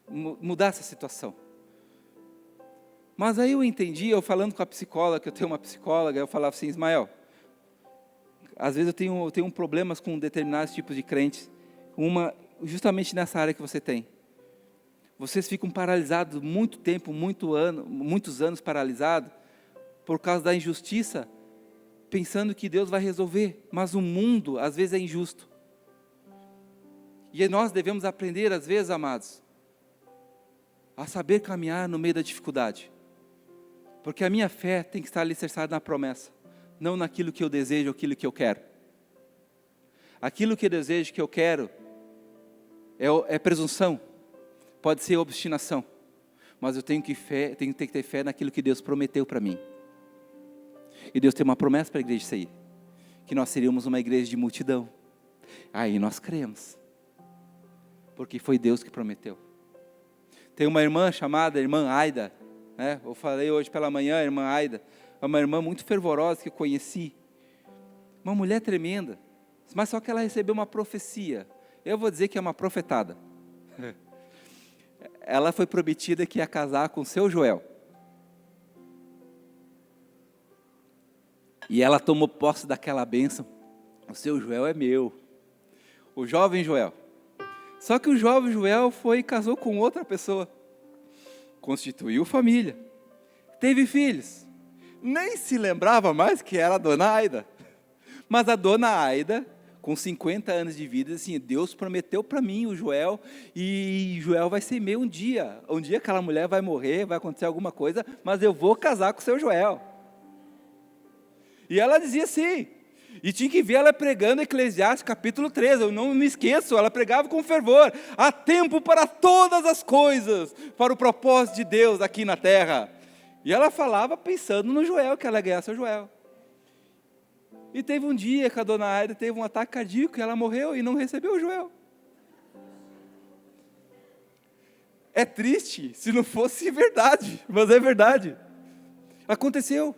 mudar essa situação. Mas aí eu entendi, eu falando com a psicóloga, que eu tenho uma psicóloga, eu falava assim, Ismael, às vezes eu tenho problemas com determinados tipos de crentes, justamente nessa área que você tem. Vocês ficam paralisados muito tempo, muitos anos paralisados, por causa da injustiça, pensando que Deus vai resolver, mas o mundo às vezes é injusto. E nós devemos aprender às vezes, amados, a saber caminhar no meio da dificuldade. Porque a minha fé tem que estar alicerçada na promessa, não naquilo que eu desejo, aquilo que eu quero. Aquilo que eu desejo, que eu quero, é presunção, pode ser obstinação, mas eu tenho que ter fé naquilo que Deus prometeu para mim. E Deus tem uma promessa para a igreja sair, que nós seríamos uma igreja de multidão. Aí nós cremos, porque foi Deus que prometeu. Tem uma irmã chamada irmã Aida, eu falei hoje pela manhã, a irmã Aida, é uma irmã muito fervorosa que eu conheci, uma mulher tremenda, mas só que ela recebeu uma profecia, eu vou dizer que é uma profetada, ela foi prometida que ia casar com o seu Joel. E ela tomou posse daquela bênção. O seu Joel é meu. O jovem Joel. Só que o jovem Joel foi e casou com outra pessoa. Constituiu família. Teve filhos. Nem se lembrava mais que era a dona Aida. Mas a dona Aida, com 50 anos de vida, assim, Deus prometeu para mim o Joel, e Joel vai ser meu um dia. Um dia aquela mulher vai morrer, vai acontecer alguma coisa, mas eu vou casar com o seu Joel. E ela dizia assim, e tinha que ver ela pregando Eclesiastes capítulo 13, eu não me esqueço, ela pregava com fervor, há tempo para todas as coisas, para o propósito de Deus aqui na terra. E ela falava pensando no Joel, que ela ia ganhar seu Joel. E teve um dia que a dona Aida teve um ataque cardíaco, e ela morreu e não recebeu o Joel. É triste se não fosse verdade, mas é verdade. Aconteceu.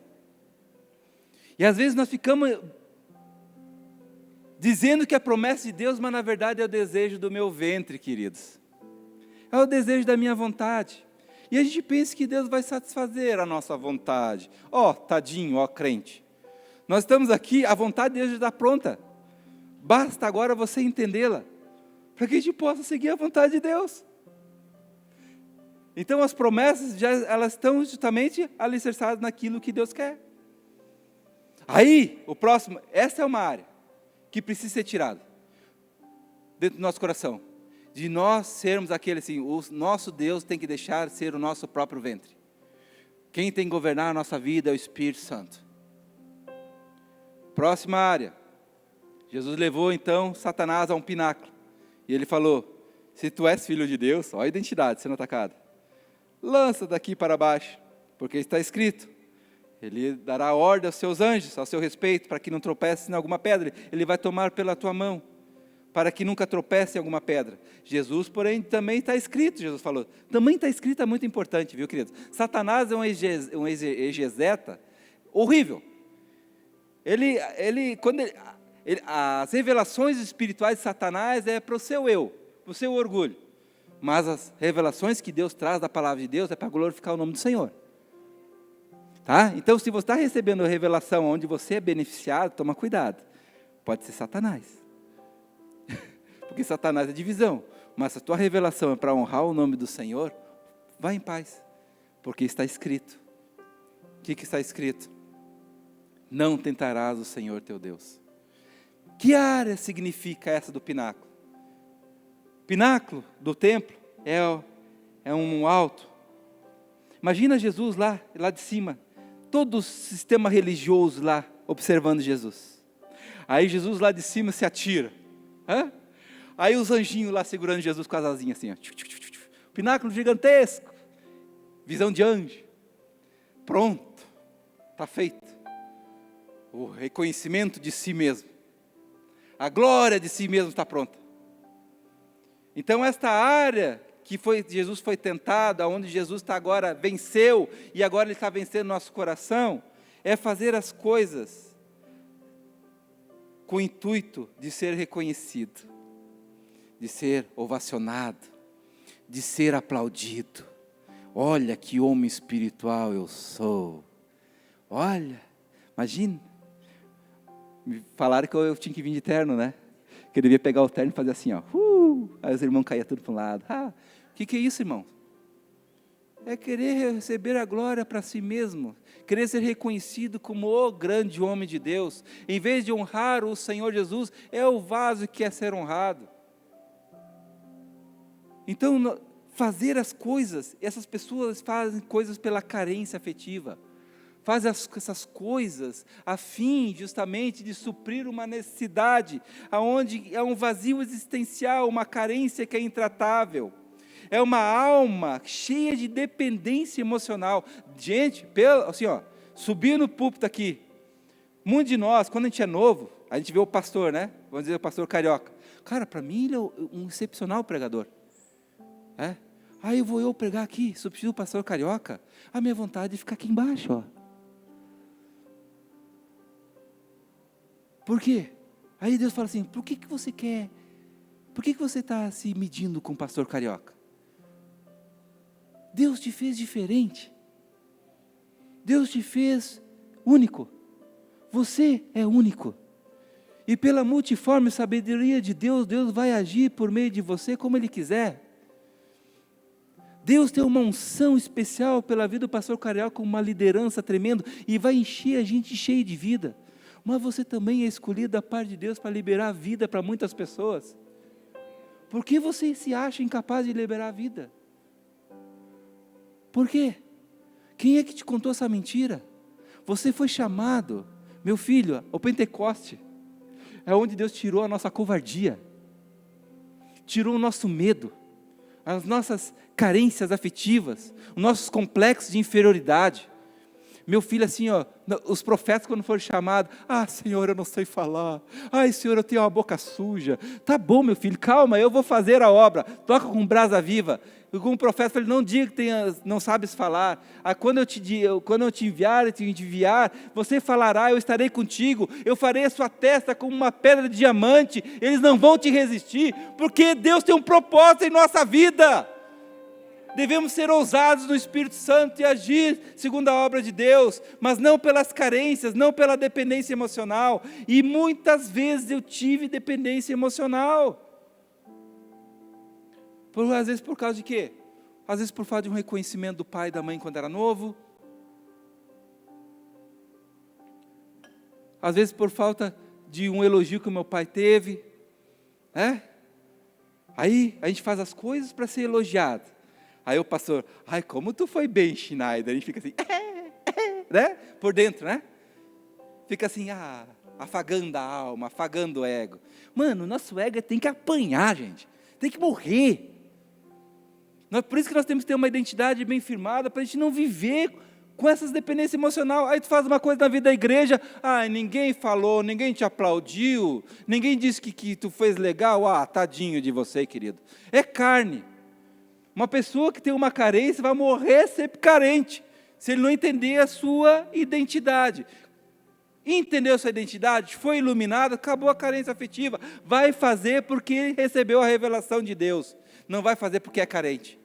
E às vezes nós ficamos dizendo que é promessa de Deus, mas na verdade é o desejo do meu ventre, queridos. É o desejo da minha vontade. E a gente pensa que Deus vai satisfazer a nossa vontade. Ó, tadinho, ó crente. Nós estamos aqui, a vontade de Deus já está pronta. Basta agora você entendê-la, para que a gente possa seguir a vontade de Deus. Então as promessas, elas estão justamente alicerçadas naquilo que Deus quer. Aí, o próximo, essa é uma área que precisa ser tirada dentro do nosso coração. De nós sermos aquele assim, o nosso Deus tem que deixar ser o nosso próprio ventre. Quem tem que governar a nossa vida é o Espírito Santo. Próxima área. Jesus levou então Satanás a um pináculo. E ele falou, se tu és filho de Deus, olha a identidade sendo atacada. Lança daqui para baixo, porque está escrito. Ele dará ordem aos seus anjos, ao seu respeito, para que não tropece em alguma pedra. Ele vai tomar pela tua mão, para que nunca tropece em alguma pedra. Jesus, porém, também está escrito, Jesus falou. Também está escrito, é muito importante, viu, queridos? Satanás é um exegeta horrível. As revelações espirituais de Satanás é para o seu eu, para o seu orgulho. Mas as revelações que Deus traz da palavra de Deus é para glorificar o nome do Senhor. Tá? Então, se você está recebendo revelação onde você é beneficiado, toma cuidado. Pode ser Satanás. Porque Satanás é divisão. Mas se a tua revelação é para honrar o nome do Senhor, vá em paz. Porque está escrito. O que está escrito? Não tentarás o Senhor teu Deus. Que área significa essa do pináculo? Pináculo do templo é um alto. Imagina Jesus lá de cima. Todo o sistema religioso lá, observando Jesus. Aí Jesus lá de cima se atira. Aí os anjinhos lá segurando Jesus com as asinhas assim. Ó. Pináculo gigantesco. Visão de anjo. Pronto. Está feito. O reconhecimento de si mesmo. A glória de si mesmo está pronta. Então esta área que Jesus foi tentado, aonde Jesus está agora, venceu, e agora Ele está vencendo nosso coração, é fazer as coisas com o intuito de ser reconhecido, de ser ovacionado, de ser aplaudido. Olha que homem espiritual eu sou. Olha, imagina. Me falaram que eu tinha que vir de terno, né? Que eu devia pegar o terno e fazer assim, ó. Aí os irmãos caíam tudo para um lado. O que é isso, irmão? É querer receber a glória para si mesmo, querer ser reconhecido como o grande homem de Deus. Em vez de honrar o Senhor Jesus, é o vaso que quer ser honrado. Então, fazer as coisas, essas pessoas fazem coisas pela carência afetiva, fazem essas coisas a fim justamente de suprir uma necessidade, onde é um vazio existencial, uma carência que é intratável. É uma alma cheia de dependência emocional. Gente, assim, ó, subir no púlpito aqui. Muitos de nós, quando a gente é novo, a gente vê o pastor, né? Vamos dizer o pastor carioca. Cara, para mim ele é um excepcional pregador. Aí eu pregar aqui, substituir o pastor carioca. A minha vontade é ficar aqui embaixo, ó. Por quê? Aí Deus fala assim, por que você quer? Por que você está se medindo com o pastor carioca? Deus te fez diferente. Deus te fez único. Você é único. E pela multiforme sabedoria de Deus, Deus vai agir por meio de você como Ele quiser. Deus tem uma unção especial pela vida do pastor Carioca, com uma liderança tremenda, e vai encher a gente cheio de vida. Mas você também é escolhido da parte de Deus para liberar vida para muitas pessoas. Por que você se acha incapaz de liberar a vida? Por quê? Quem é que te contou essa mentira? Você foi chamado, meu filho, ao Pentecoste. É onde Deus tirou a nossa covardia, tirou o nosso medo, as nossas carências afetivas, os nossos complexos de inferioridade. Meu filho, assim, ó, os profetas quando foram chamados, Senhor, eu não sei falar, Senhor, eu tenho uma boca suja. Tá bom, meu filho, calma, eu vou fazer a obra, toca com brasa viva. E como profeta, falei, não diga que não sabes falar. Quando eu te enviar, você falará, eu estarei contigo, eu farei a sua testa como uma pedra de diamante, eles não vão te resistir, porque Deus tem um propósito em nossa vida. Devemos ser ousados no Espírito Santo e agir segundo a obra de Deus, mas não pelas carências, não pela dependência emocional. E muitas vezes eu tive dependência emocional. Às vezes por causa de quê? Às vezes por falta de um reconhecimento do pai e da mãe quando era novo. Às vezes por falta de um elogio que o meu pai teve. Aí a gente faz as coisas para ser elogiado. Aí o pastor, como tu foi bem, Schneider. A gente fica assim, né? Por dentro, né? Fica assim, afagando a alma, afagando o ego. Mano, o nosso ego tem que apanhar, gente. Tem que morrer. Por isso que nós temos que ter uma identidade bem firmada, para a gente não viver com essas dependências emocionais. Aí tu faz uma coisa na vida da igreja, ninguém falou, ninguém te aplaudiu, ninguém disse que tu fez legal, tadinho de você, querido. É carne. Uma pessoa que tem uma carência vai morrer sempre carente, se ele não entender a sua identidade. Entendeu a sua identidade, foi iluminado, acabou a carência afetiva. Vai fazer porque recebeu a revelação de Deus. Não vai fazer porque é carente,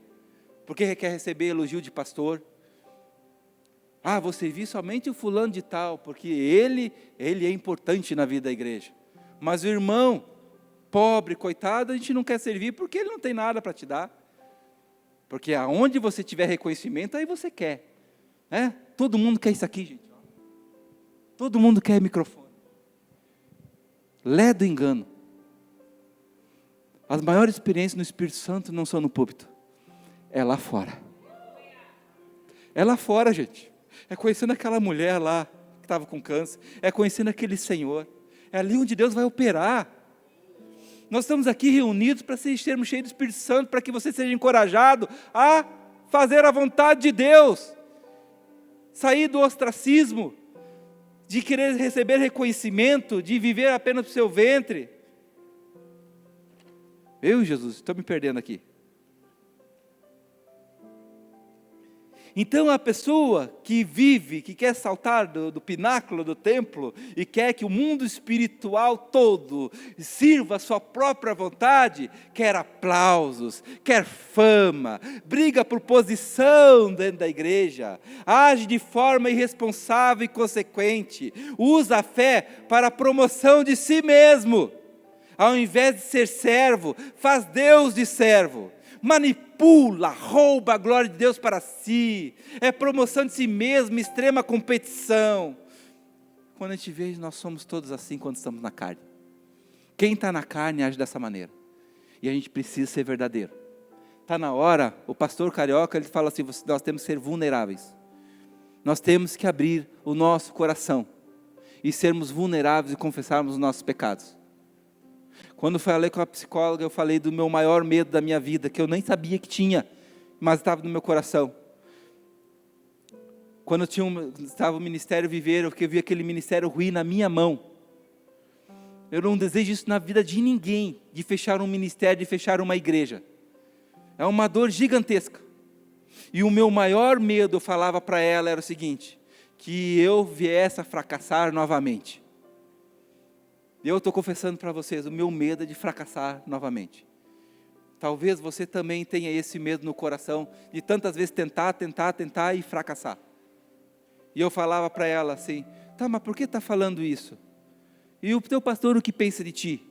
porque quer receber elogio de pastor. Vou servir somente o fulano de tal, porque ele é importante na vida da igreja. Mas o irmão, pobre, coitado, a gente não quer servir porque ele não tem nada para te dar. Porque aonde você tiver reconhecimento, aí você quer. Todo mundo quer isso aqui, gente. Todo mundo quer microfone. Lé do engano. As maiores experiências no Espírito Santo não são no púlpito. É lá fora. É lá fora, gente. É conhecendo aquela mulher lá, que estava com câncer. É conhecendo aquele Senhor. É ali onde Deus vai operar. Nós estamos aqui reunidos para sermos cheios do Espírito Santo, para que você seja encorajado a fazer a vontade de Deus. Sair do ostracismo, de querer receber reconhecimento, de viver apenas para o seu ventre. Jesus, estou me perdendo aqui. Então a pessoa que vive, que quer saltar do pináculo do templo e quer que o mundo espiritual todo sirva a sua própria vontade, quer aplausos, quer fama, briga por posição dentro da igreja, age de forma irresponsável e consequente, usa a fé para a promoção de si mesmo, ao invés de ser servo, faz Deus de servo, manipula, rouba a glória de Deus para si, é promoção de si mesmo, extrema competição. Quando a gente vê, nós somos todos assim quando estamos na carne. Quem está na carne age dessa maneira, e a gente precisa ser verdadeiro. Está na hora, o pastor Carioca, ele fala assim, nós temos que ser vulneráveis, nós temos que abrir o nosso coração, e sermos vulneráveis e confessarmos os nossos pecados. Quando eu falei com a psicóloga, eu falei do meu maior medo da minha vida, que eu nem sabia que tinha, mas estava no meu coração. Quando estava o Ministério Viver, eu vi aquele ministério ruim na minha mão. Eu não desejo isso na vida de ninguém, de fechar um ministério, de fechar uma igreja. É uma dor gigantesca. E o meu maior medo, eu falava para ela, era o seguinte, que eu viesse a fracassar novamente. Eu estou confessando para vocês, o meu medo é de fracassar novamente. Talvez você também tenha esse medo no coração, de tantas vezes tentar e fracassar. E eu falava para ela assim, tá, mas por que está falando isso? E o teu pastor o que pensa de ti?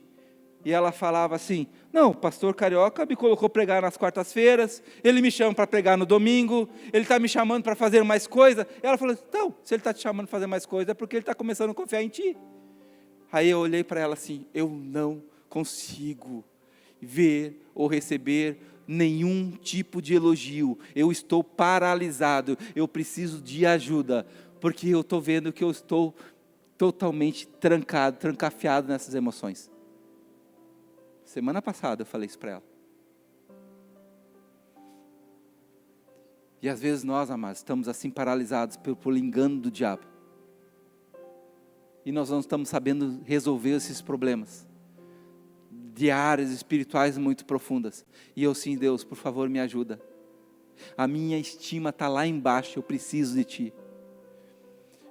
E ela falava assim, não, o pastor Carioca me colocou pregar nas quartas-feiras, ele me chama para pregar no domingo, ele está me chamando para fazer mais coisa. E ela falou, então, se ele está te chamando para fazer mais coisa, é porque ele está começando a confiar em ti. Aí eu olhei para ela assim, eu não consigo ver ou receber nenhum tipo de elogio, eu estou paralisado, eu preciso de ajuda, porque eu estou vendo que eu estou totalmente trancafiado nessas emoções. Semana passada eu falei isso para ela. E às vezes nós, amados, estamos assim paralisados pelo engano do diabo. E nós não estamos sabendo resolver esses problemas de áreas espirituais muito profundas. E eu sim, Deus, por favor, me ajuda. A minha estima está lá embaixo, eu preciso de Ti.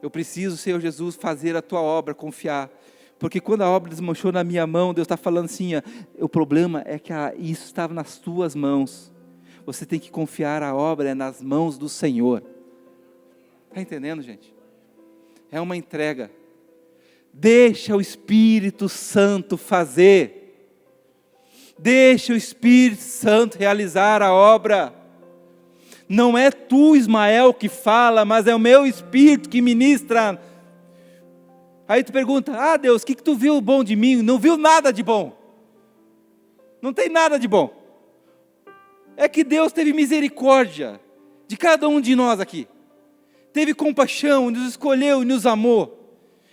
Eu preciso, Senhor Jesus, fazer a Tua obra, confiar. Porque quando a obra desmanchou na minha mão, Deus está falando assim, o problema é que isso estava nas Tuas mãos. Você tem que confiar, a obra é nas mãos do Senhor. Está entendendo, gente? É uma entrega. Deixa o Espírito Santo fazer. Deixa o Espírito Santo realizar a obra. Não é tu, Ismael, que fala, mas é o meu Espírito que ministra. Aí tu pergunta, Deus, o que tu viu bom de mim? Não viu nada de bom. Não tem nada de bom. É que Deus teve misericórdia de cada um de nós aqui. Teve compaixão, nos escolheu e nos amou.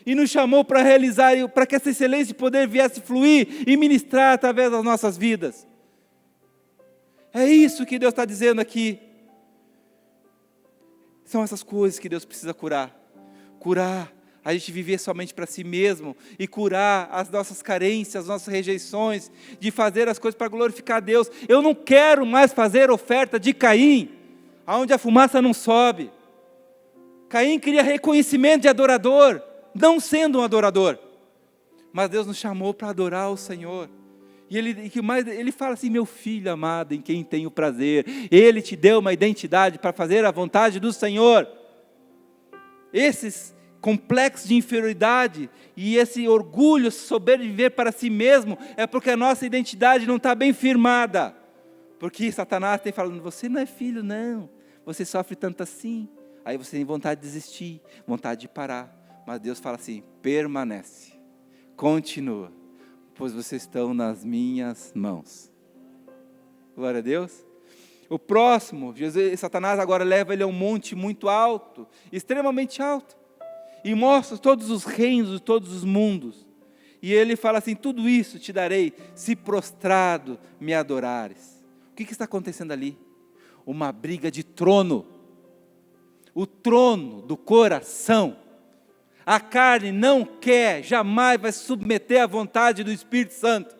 E nos chamou para realizar, para que essa excelência de poder viesse fluir e ministrar através das nossas vidas. É isso que Deus está dizendo aqui. São essas coisas que Deus precisa curar. Curar a gente viver somente para si mesmo e curar as nossas carências, as nossas rejeições, de fazer as coisas para glorificar a Deus. Eu não quero mais fazer oferta de Caim, aonde a fumaça não sobe. Caim queria reconhecimento de adorador, não sendo um adorador, mas Deus nos chamou para adorar o Senhor. E ele fala assim, meu filho amado, em quem tenho prazer, Ele te deu uma identidade para fazer a vontade do Senhor. Esses complexos de inferioridade e esse orgulho, soberbo de viver para si mesmo, é porque a nossa identidade não está bem firmada. Porque Satanás tem falando, você não é filho não, você sofre tanto assim. Aí você tem vontade de desistir, vontade de parar. Mas Deus fala assim, permanece, continua, pois vocês estão nas minhas mãos. Glória a Deus. O próximo, Satanás agora leva ele a um monte muito alto, extremamente alto, e mostra todos os reinos de todos os mundos. E ele fala assim, tudo isso te darei, se prostrado me adorares. O que está acontecendo ali? Uma briga de trono. O trono do coração. A carne não quer, jamais vai se submeter à vontade do Espírito Santo.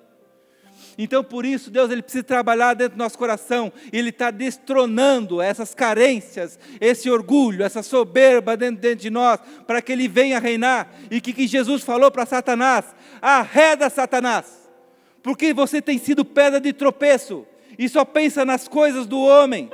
Então por isso Deus ele precisa trabalhar dentro do nosso coração. Ele está destronando essas carências, esse orgulho, essa soberba dentro de nós, para que Ele venha reinar. E que Jesus falou para Satanás, arreda Satanás, porque você tem sido pedra de tropeço, e só pensa nas coisas do homem.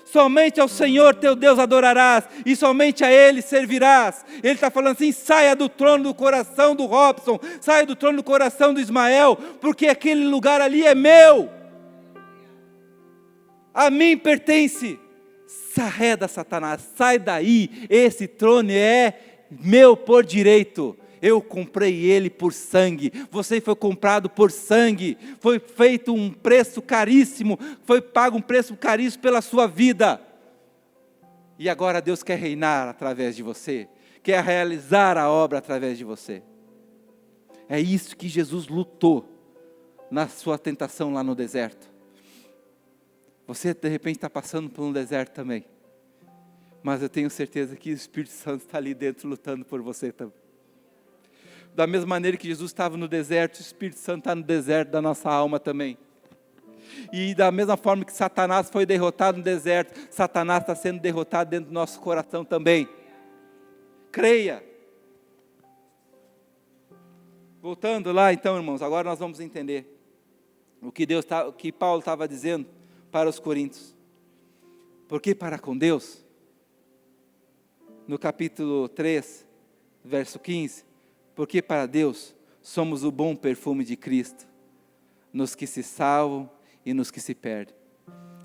Somente ao Senhor teu Deus adorarás, e somente a Ele servirás. Ele está falando assim, saia do trono do coração do Robson, saia do trono do coração do Ismael, porque aquele lugar ali é meu, a mim pertence. Arreda Satanás, sai daí, esse trono é meu por direito. Eu comprei ele por sangue, você foi comprado por sangue, foi feito um preço caríssimo, foi pago um preço caríssimo pela sua vida. E agora Deus quer reinar através de você, quer realizar a obra através de você. É isso que Jesus lutou na sua tentação lá no deserto. Você de repente está passando por um deserto também, mas eu tenho certeza que o Espírito Santo está ali dentro lutando por você também. Da mesma maneira que Jesus estava no deserto, o Espírito Santo está no deserto da nossa alma também. E da mesma forma que Satanás foi derrotado no deserto, Satanás está sendo derrotado dentro do nosso coração também. Creia. Voltando lá então, irmãos, agora nós vamos entender. o que Paulo estava dizendo para os coríntios. Porque para com Deus, no capítulo 3, verso 15, porque para Deus somos o bom perfume de Cristo, nos que se salvam e nos que se perdem.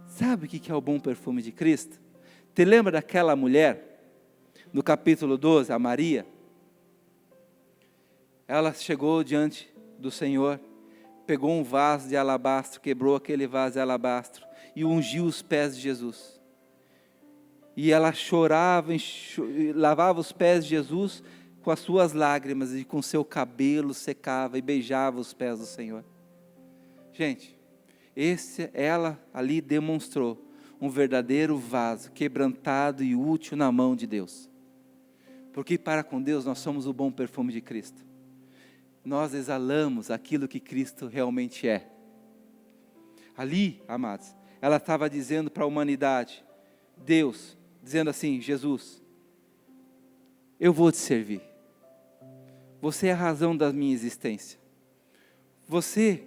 Sabe o que é o bom perfume de Cristo? Te lembra daquela mulher, no capítulo 12, a Maria? Ela chegou diante do Senhor, pegou um vaso de alabastro, quebrou aquele vaso de alabastro e ungiu os pés de Jesus. E ela chorava, lavava os pés de Jesus com as suas lágrimas e com seu cabelo secava e beijava os pés do Senhor. Gente, ela ali demonstrou um verdadeiro vaso, quebrantado e útil na mão de Deus. Porque para com Deus nós somos o bom perfume de Cristo. Nós exalamos aquilo que Cristo realmente é. Ali, amados, ela estava dizendo para a humanidade, Deus, dizendo assim, Jesus, eu vou te servir. Você é a razão da minha existência. Você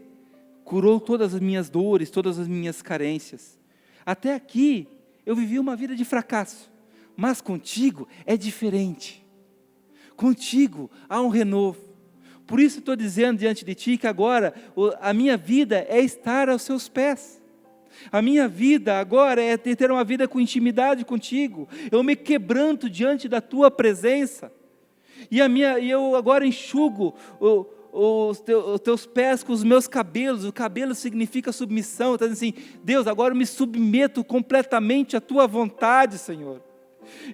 curou todas as minhas dores, todas as minhas carências. Até aqui, eu vivi uma vida de fracasso, mas contigo é diferente. Contigo há um renovo. Por isso estou dizendo diante de ti que agora a minha vida é estar aos seus pés. A minha vida agora é ter uma vida com intimidade contigo. Eu me quebranto diante da tua presença. E eu agora enxugo os teus pés com os meus cabelos. O cabelo significa submissão. Está dizendo assim, Deus, agora eu me submeto completamente à tua vontade, Senhor.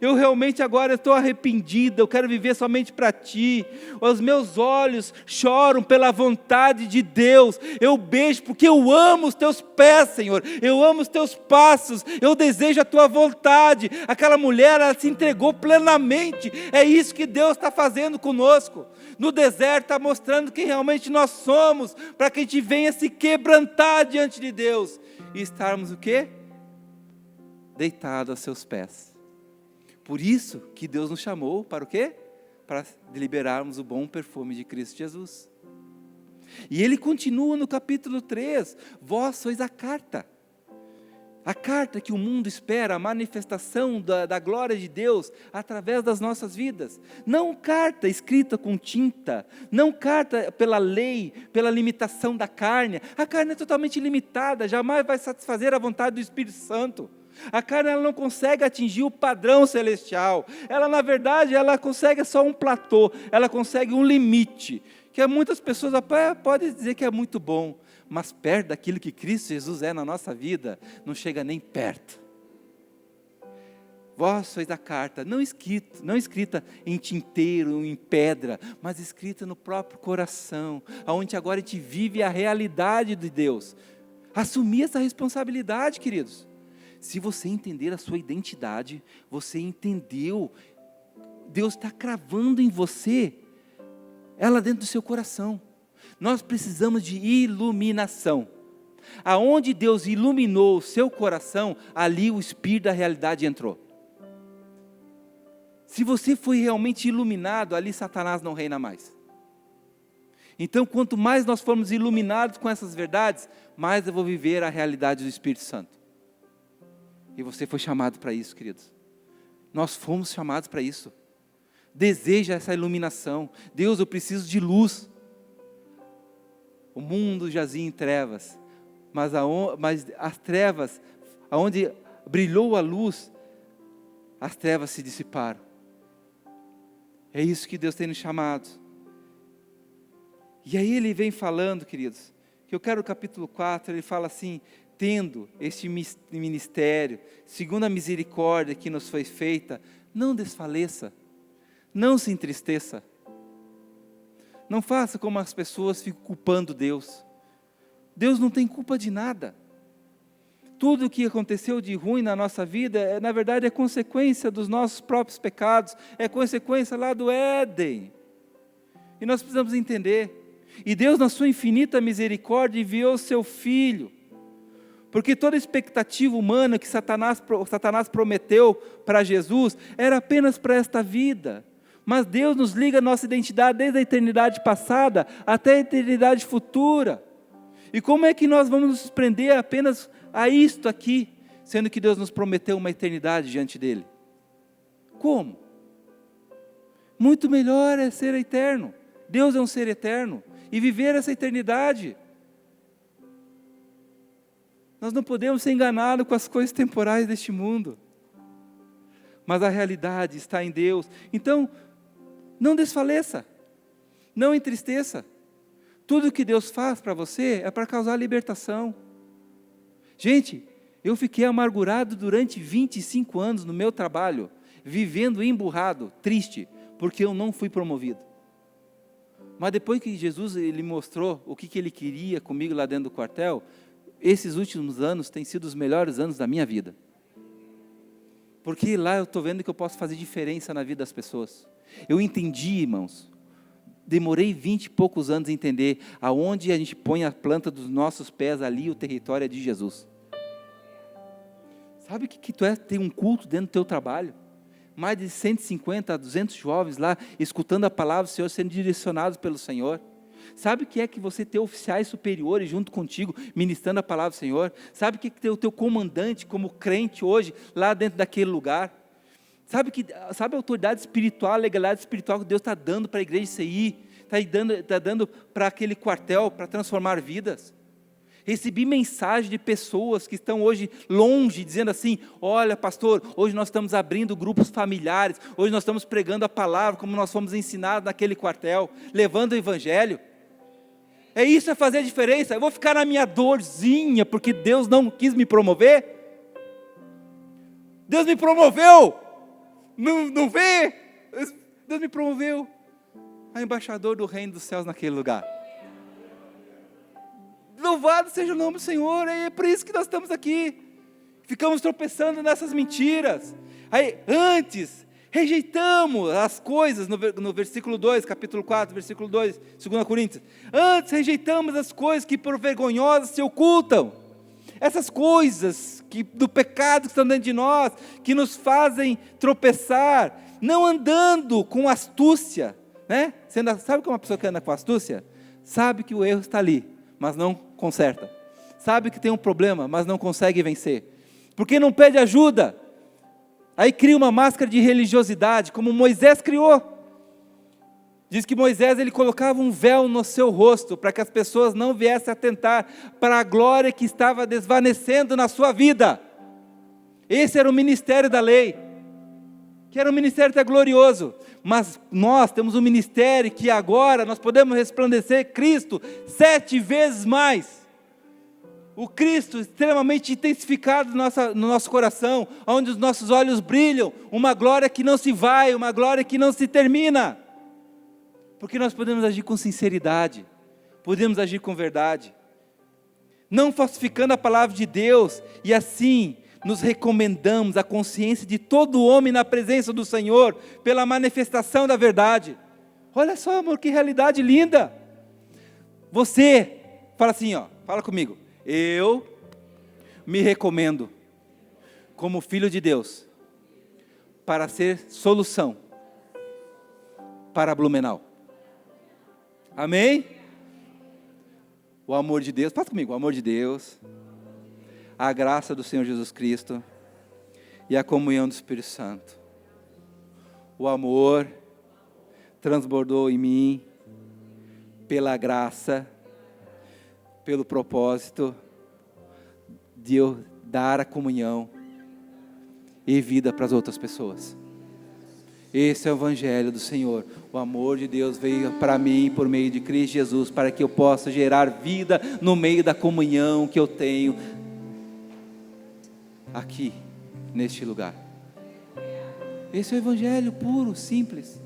Eu realmente agora estou arrependida, eu quero viver somente para Ti. Os meus olhos choram pela vontade de Deus. Eu beijo porque eu amo os Teus pés, Senhor. Eu amo os Teus passos. Eu desejo a Tua vontade. Aquela mulher, ela se entregou plenamente. É isso que Deus está fazendo conosco. No deserto está mostrando quem realmente nós somos, para que a gente venha se quebrantar diante de Deus e estarmos o quê? Deitados aos Seus pés. Por isso que Deus nos chamou para o quê? Para liberarmos o bom perfume de Cristo Jesus. E Ele continua no capítulo 3, vós sois a carta que o mundo espera, a manifestação da glória de Deus através das nossas vidas. Não carta escrita com tinta, não carta pela lei, pela limitação da carne. A carne é totalmente limitada, jamais vai satisfazer a vontade do Espírito Santo. A carne ela não consegue atingir o padrão celestial. Ela, na verdade, ela consegue só um platô. Ela consegue um limite. Que muitas pessoas podem dizer que é muito bom. Mas perto daquilo que Cristo Jesus é na nossa vida, não chega nem perto. Vós sois a carta, não escrita em tinteiro, em pedra, mas escrita no próprio coração. Onde agora a gente vive a realidade de Deus. Assumir essa responsabilidade, queridos. Se você entender a sua identidade, você entendeu, Deus está cravando em você, ela dentro do seu coração. Nós precisamos de iluminação. Aonde Deus iluminou o seu coração, ali o Espírito da realidade entrou. Se você foi realmente iluminado, ali Satanás não reina mais. Então, quanto mais nós formos iluminados com essas verdades, mais eu vou viver a realidade do Espírito Santo. E você foi chamado para isso, queridos. Nós fomos chamados para isso. Deseja essa iluminação. Deus, eu preciso de luz. O mundo jazia em trevas, mas as trevas, aonde brilhou a luz, as trevas se dissiparam. É isso que Deus tem nos chamado. E aí Ele vem falando, queridos, que eu quero o capítulo 4, Ele fala assim, tendo este ministério, segundo a misericórdia que nos foi feita, não desfaleça, não se entristeça. Não faça como as pessoas ficam culpando Deus. Deus não tem culpa de nada. Tudo o que aconteceu de ruim na nossa vida, na verdade, é consequência dos nossos próprios pecados, é consequência lá do Éden. E nós precisamos entender. E Deus, na sua infinita misericórdia, enviou o seu Filho. Porque toda expectativa humana que Satanás prometeu para Jesus, era apenas para esta vida. Mas Deus nos liga a nossa identidade desde a eternidade passada até a eternidade futura. E como é que nós vamos nos prender apenas a isto aqui, sendo que Deus nos prometeu uma eternidade diante dele? Como? Muito melhor é ser eterno. Deus é um ser eterno e viver essa eternidade. Nós não podemos ser enganados com as coisas temporais deste mundo, mas a realidade está em Deus. Então, não desfaleça, não entristeça. Tudo que Deus faz para você é para causar libertação. Gente, eu fiquei amargurado durante 25 anos no meu trabalho, vivendo emburrado, triste, porque eu não fui promovido. Mas depois que Jesus ele mostrou o que ele queria comigo lá dentro do quartel, esses últimos anos têm sido os melhores anos da minha vida. Porque lá eu estou vendo que eu posso fazer diferença na vida das pessoas. Eu entendi, irmãos, demorei 20 e poucos anos a entender aonde a gente põe a planta dos nossos pés, ali o território é de Jesus. Sabe que tu tem um culto dentro do teu trabalho? Mais de 150 a 200 jovens lá, escutando a palavra do Senhor, sendo direcionados pelo Senhor. Sabe o que é que você ter oficiais superiores junto contigo, ministrando a palavra do Senhor? Sabe o que é ter o teu comandante como crente hoje, lá dentro daquele lugar? Sabe a autoridade espiritual, a legalidade espiritual que Deus está dando para a igreja CI, está dando para aquele quartel, para transformar vidas? Recebi mensagem de pessoas que estão hoje longe, dizendo assim: olha pastor, hoje nós estamos abrindo grupos familiares, hoje nós estamos pregando a palavra, como nós fomos ensinados naquele quartel, levando o evangelho. É isso, é fazer a diferença. Eu vou ficar na minha dorzinha, porque Deus não quis me promover? Deus me promoveu, não vê? Deus me promoveu a embaixador do reino dos céus naquele lugar. Louvado seja o nome do Senhor, é por isso que nós estamos aqui. Ficamos tropeçando nessas mentiras. Aí, antes, rejeitamos as coisas, no versículo 2, capítulo 4, versículo 2, 2 Coríntios. Antes rejeitamos as coisas que por vergonhosas se ocultam. Essas coisas do pecado que estão dentro de nós, que nos fazem tropeçar, não andando com astúcia, né? Sabe como uma pessoa que anda com astúcia? Sabe que o erro está ali, mas não conserta. Sabe que tem um problema, mas não consegue vencer. Porque não pede ajuda. Aí cria uma máscara de religiosidade, como Moisés criou. Diz que Moisés ele colocava um véu no seu rosto, para que as pessoas não viessem atentar para a glória que estava desvanecendo na sua vida. Esse era o ministério da lei, que era um ministério até glorioso. Mas nós temos um ministério que agora nós podemos resplandecer Cristo 7 vezes mais. O Cristo extremamente intensificado no nosso coração, onde os nossos olhos brilham, uma glória que não se vai, uma glória que não se termina. Porque nós podemos agir com sinceridade, podemos agir com verdade, não falsificando a palavra de Deus, e assim nos recomendamos a consciência de todo homem na presença do Senhor, pela manifestação da verdade. Olha só, amor, que realidade linda. Você, fala assim, fala comigo. Eu me recomendo como filho de Deus para ser solução para Blumenau. Amém? O amor de Deus, fala comigo, o amor de Deus, a graça do Senhor Jesus Cristo e a comunhão do Espírito Santo. O amor transbordou em mim pela graça, pelo propósito de eu dar a comunhão e vida para as outras pessoas. Esse é o Evangelho do Senhor. O amor de Deus veio para mim por meio de Cristo Jesus, para que eu possa gerar vida no meio da comunhão que eu tenho aqui, neste lugar. Esse é o Evangelho puro, simples.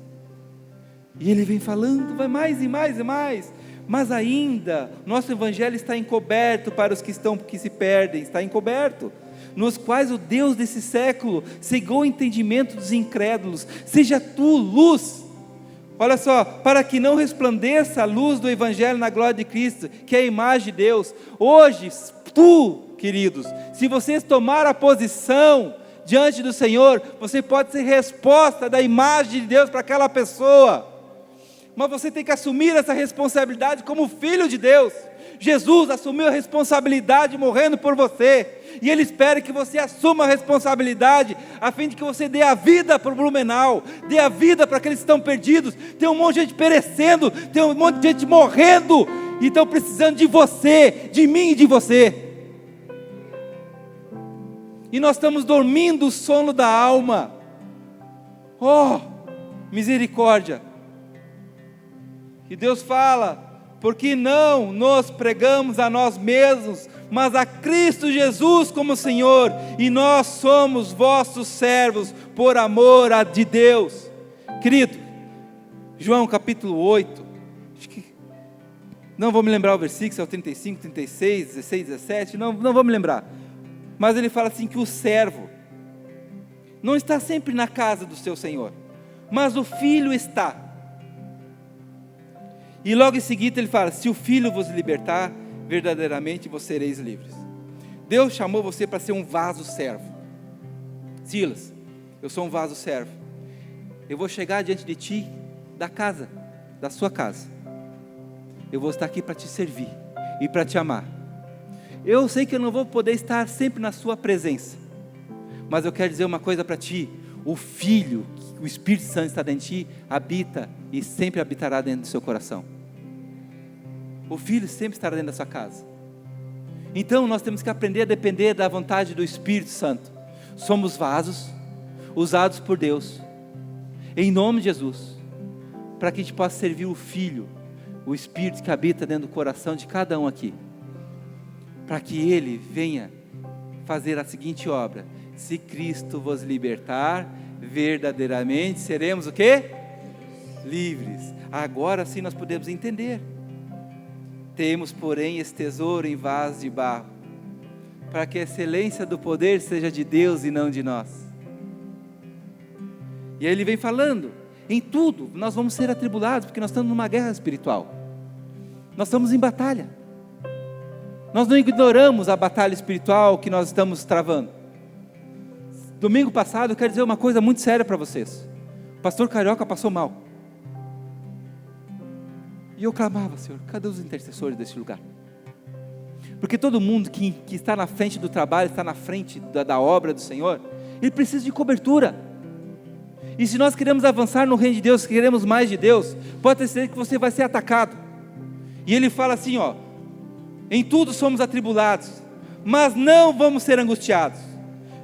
E ele vem falando, vai mais e mais e mais. Mas ainda, nosso Evangelho está encoberto para os que se perdem, está encoberto, nos quais o Deus desse século cegou o entendimento dos incrédulos. Seja tu luz, olha só, para que não resplandeça a luz do Evangelho na glória de Cristo, que é a imagem de Deus. Hoje, tu, queridos, se vocês tomar a posição diante do Senhor, você pode ser resposta da imagem de Deus para aquela pessoa. mas você tem que assumir essa responsabilidade como filho de Deus. Jesus assumiu a responsabilidade morrendo por você, e Ele espera que você assuma a responsabilidade, a fim de que você dê a vida para o Blumenau, dê a vida para aqueles que estão perdidos. Tem um monte de gente perecendo, tem um monte de gente morrendo, e estão precisando de você, de mim e de você. E nós estamos dormindo o sono da alma. Oh, misericórdia. E Deus fala: porque não nos pregamos a nós mesmos, mas a Cristo Jesus como Senhor, e nós somos vossos servos por amor de Deus. Querido, João capítulo 8, acho que não vou me lembrar o versículo, se é o 35, 36, 16, 17, não vou me lembrar, mas ele fala assim, que o servo não está sempre na casa do seu Senhor, mas o filho está. E logo em seguida ele fala: se o Filho vos libertar, verdadeiramente vós sereis livres. Deus chamou você para ser um vaso servo. Silas, eu sou um vaso servo. Eu vou chegar diante de ti, da casa, da sua casa. Eu vou estar aqui para te servir e para te amar. Eu sei que eu não vou poder estar sempre na sua presença, mas eu quero dizer uma coisa para ti: o Filho, o Espírito Santo está dentro de ti, habita e sempre habitará dentro do seu coração. O Filho sempre estará dentro da sua casa. Então nós temos que aprender a depender da vontade do Espírito Santo. Somos vasos usados por Deus, em nome de Jesus, para que a gente possa servir o Filho, o Espírito que habita dentro do coração de cada um aqui, para que Ele venha fazer a seguinte obra: se Cristo vos libertar, verdadeiramente seremos o quê? Livres. Agora sim nós podemos entender. Temos, porém, esse tesouro em vaso de barro, para que a excelência do poder seja de Deus e não de nós. E aí ele vem falando, em tudo nós vamos ser atribulados, porque nós estamos numa guerra espiritual, nós estamos em batalha. Nós não ignoramos a batalha espiritual que nós estamos travando. Domingo passado eu quero dizer uma coisa muito séria para vocês. O pastor Carioca passou mal. E eu clamava: Senhor, cadê os intercessores desse lugar? Porque todo mundo que está na frente do trabalho, está na frente da obra do Senhor, ele precisa de cobertura. E se nós queremos avançar no reino de Deus, queremos mais de Deus, pode ter certeza que você vai ser atacado. E ele fala assim, ó: em tudo somos atribulados, mas não vamos ser angustiados.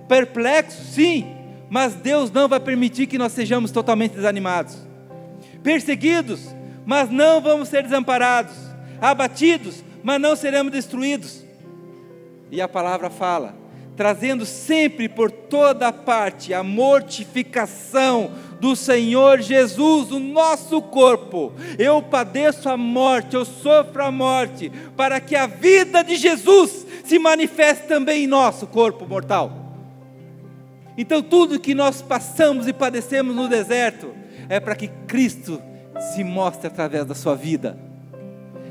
Perplexos, sim, mas Deus não vai permitir que nós sejamos totalmente desanimados. Perseguidos, mas não vamos ser desamparados. Abatidos, mas não seremos destruídos. E a palavra fala: trazendo sempre por toda parte a mortificação do Senhor Jesus, o nosso corpo. Eu padeço a morte, eu sofro a morte, para que a vida de Jesus se manifeste também em nosso corpo mortal. Então tudo que nós passamos e padecemos no deserto, é para que Cristo se mostre através da sua vida,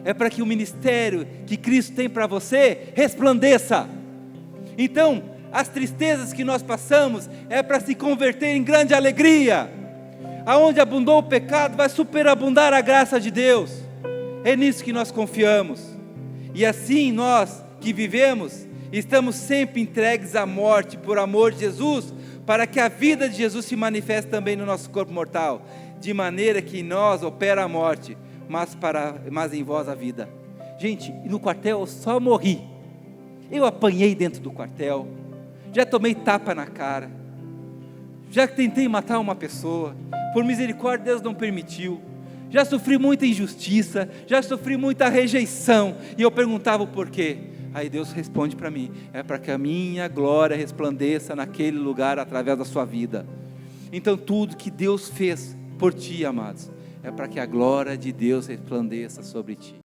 é para que o ministério que Cristo tem para você resplandeça. Então as tristezas que nós passamos, é para se converter em grande alegria. Aonde abundou o pecado, vai superabundar a graça de Deus. É nisso que nós confiamos. E assim nós que vivemos, estamos sempre entregues à morte por amor de Jesus, para que a vida de Jesus se manifeste também no nosso corpo mortal, de maneira que em nós opera a morte, mas em vós a vida. Gente, no quartel eu só morri. Eu apanhei dentro do quartel, já tomei tapa na cara, já tentei matar uma pessoa, por misericórdia Deus não permitiu. Já sofri muita injustiça, já sofri muita rejeição, e eu perguntava o porquê. Aí Deus responde para mim: é para que a minha glória resplandeça naquele lugar através da sua vida. Então tudo que Deus fez por ti, amados, é para que a glória de Deus resplandeça sobre ti.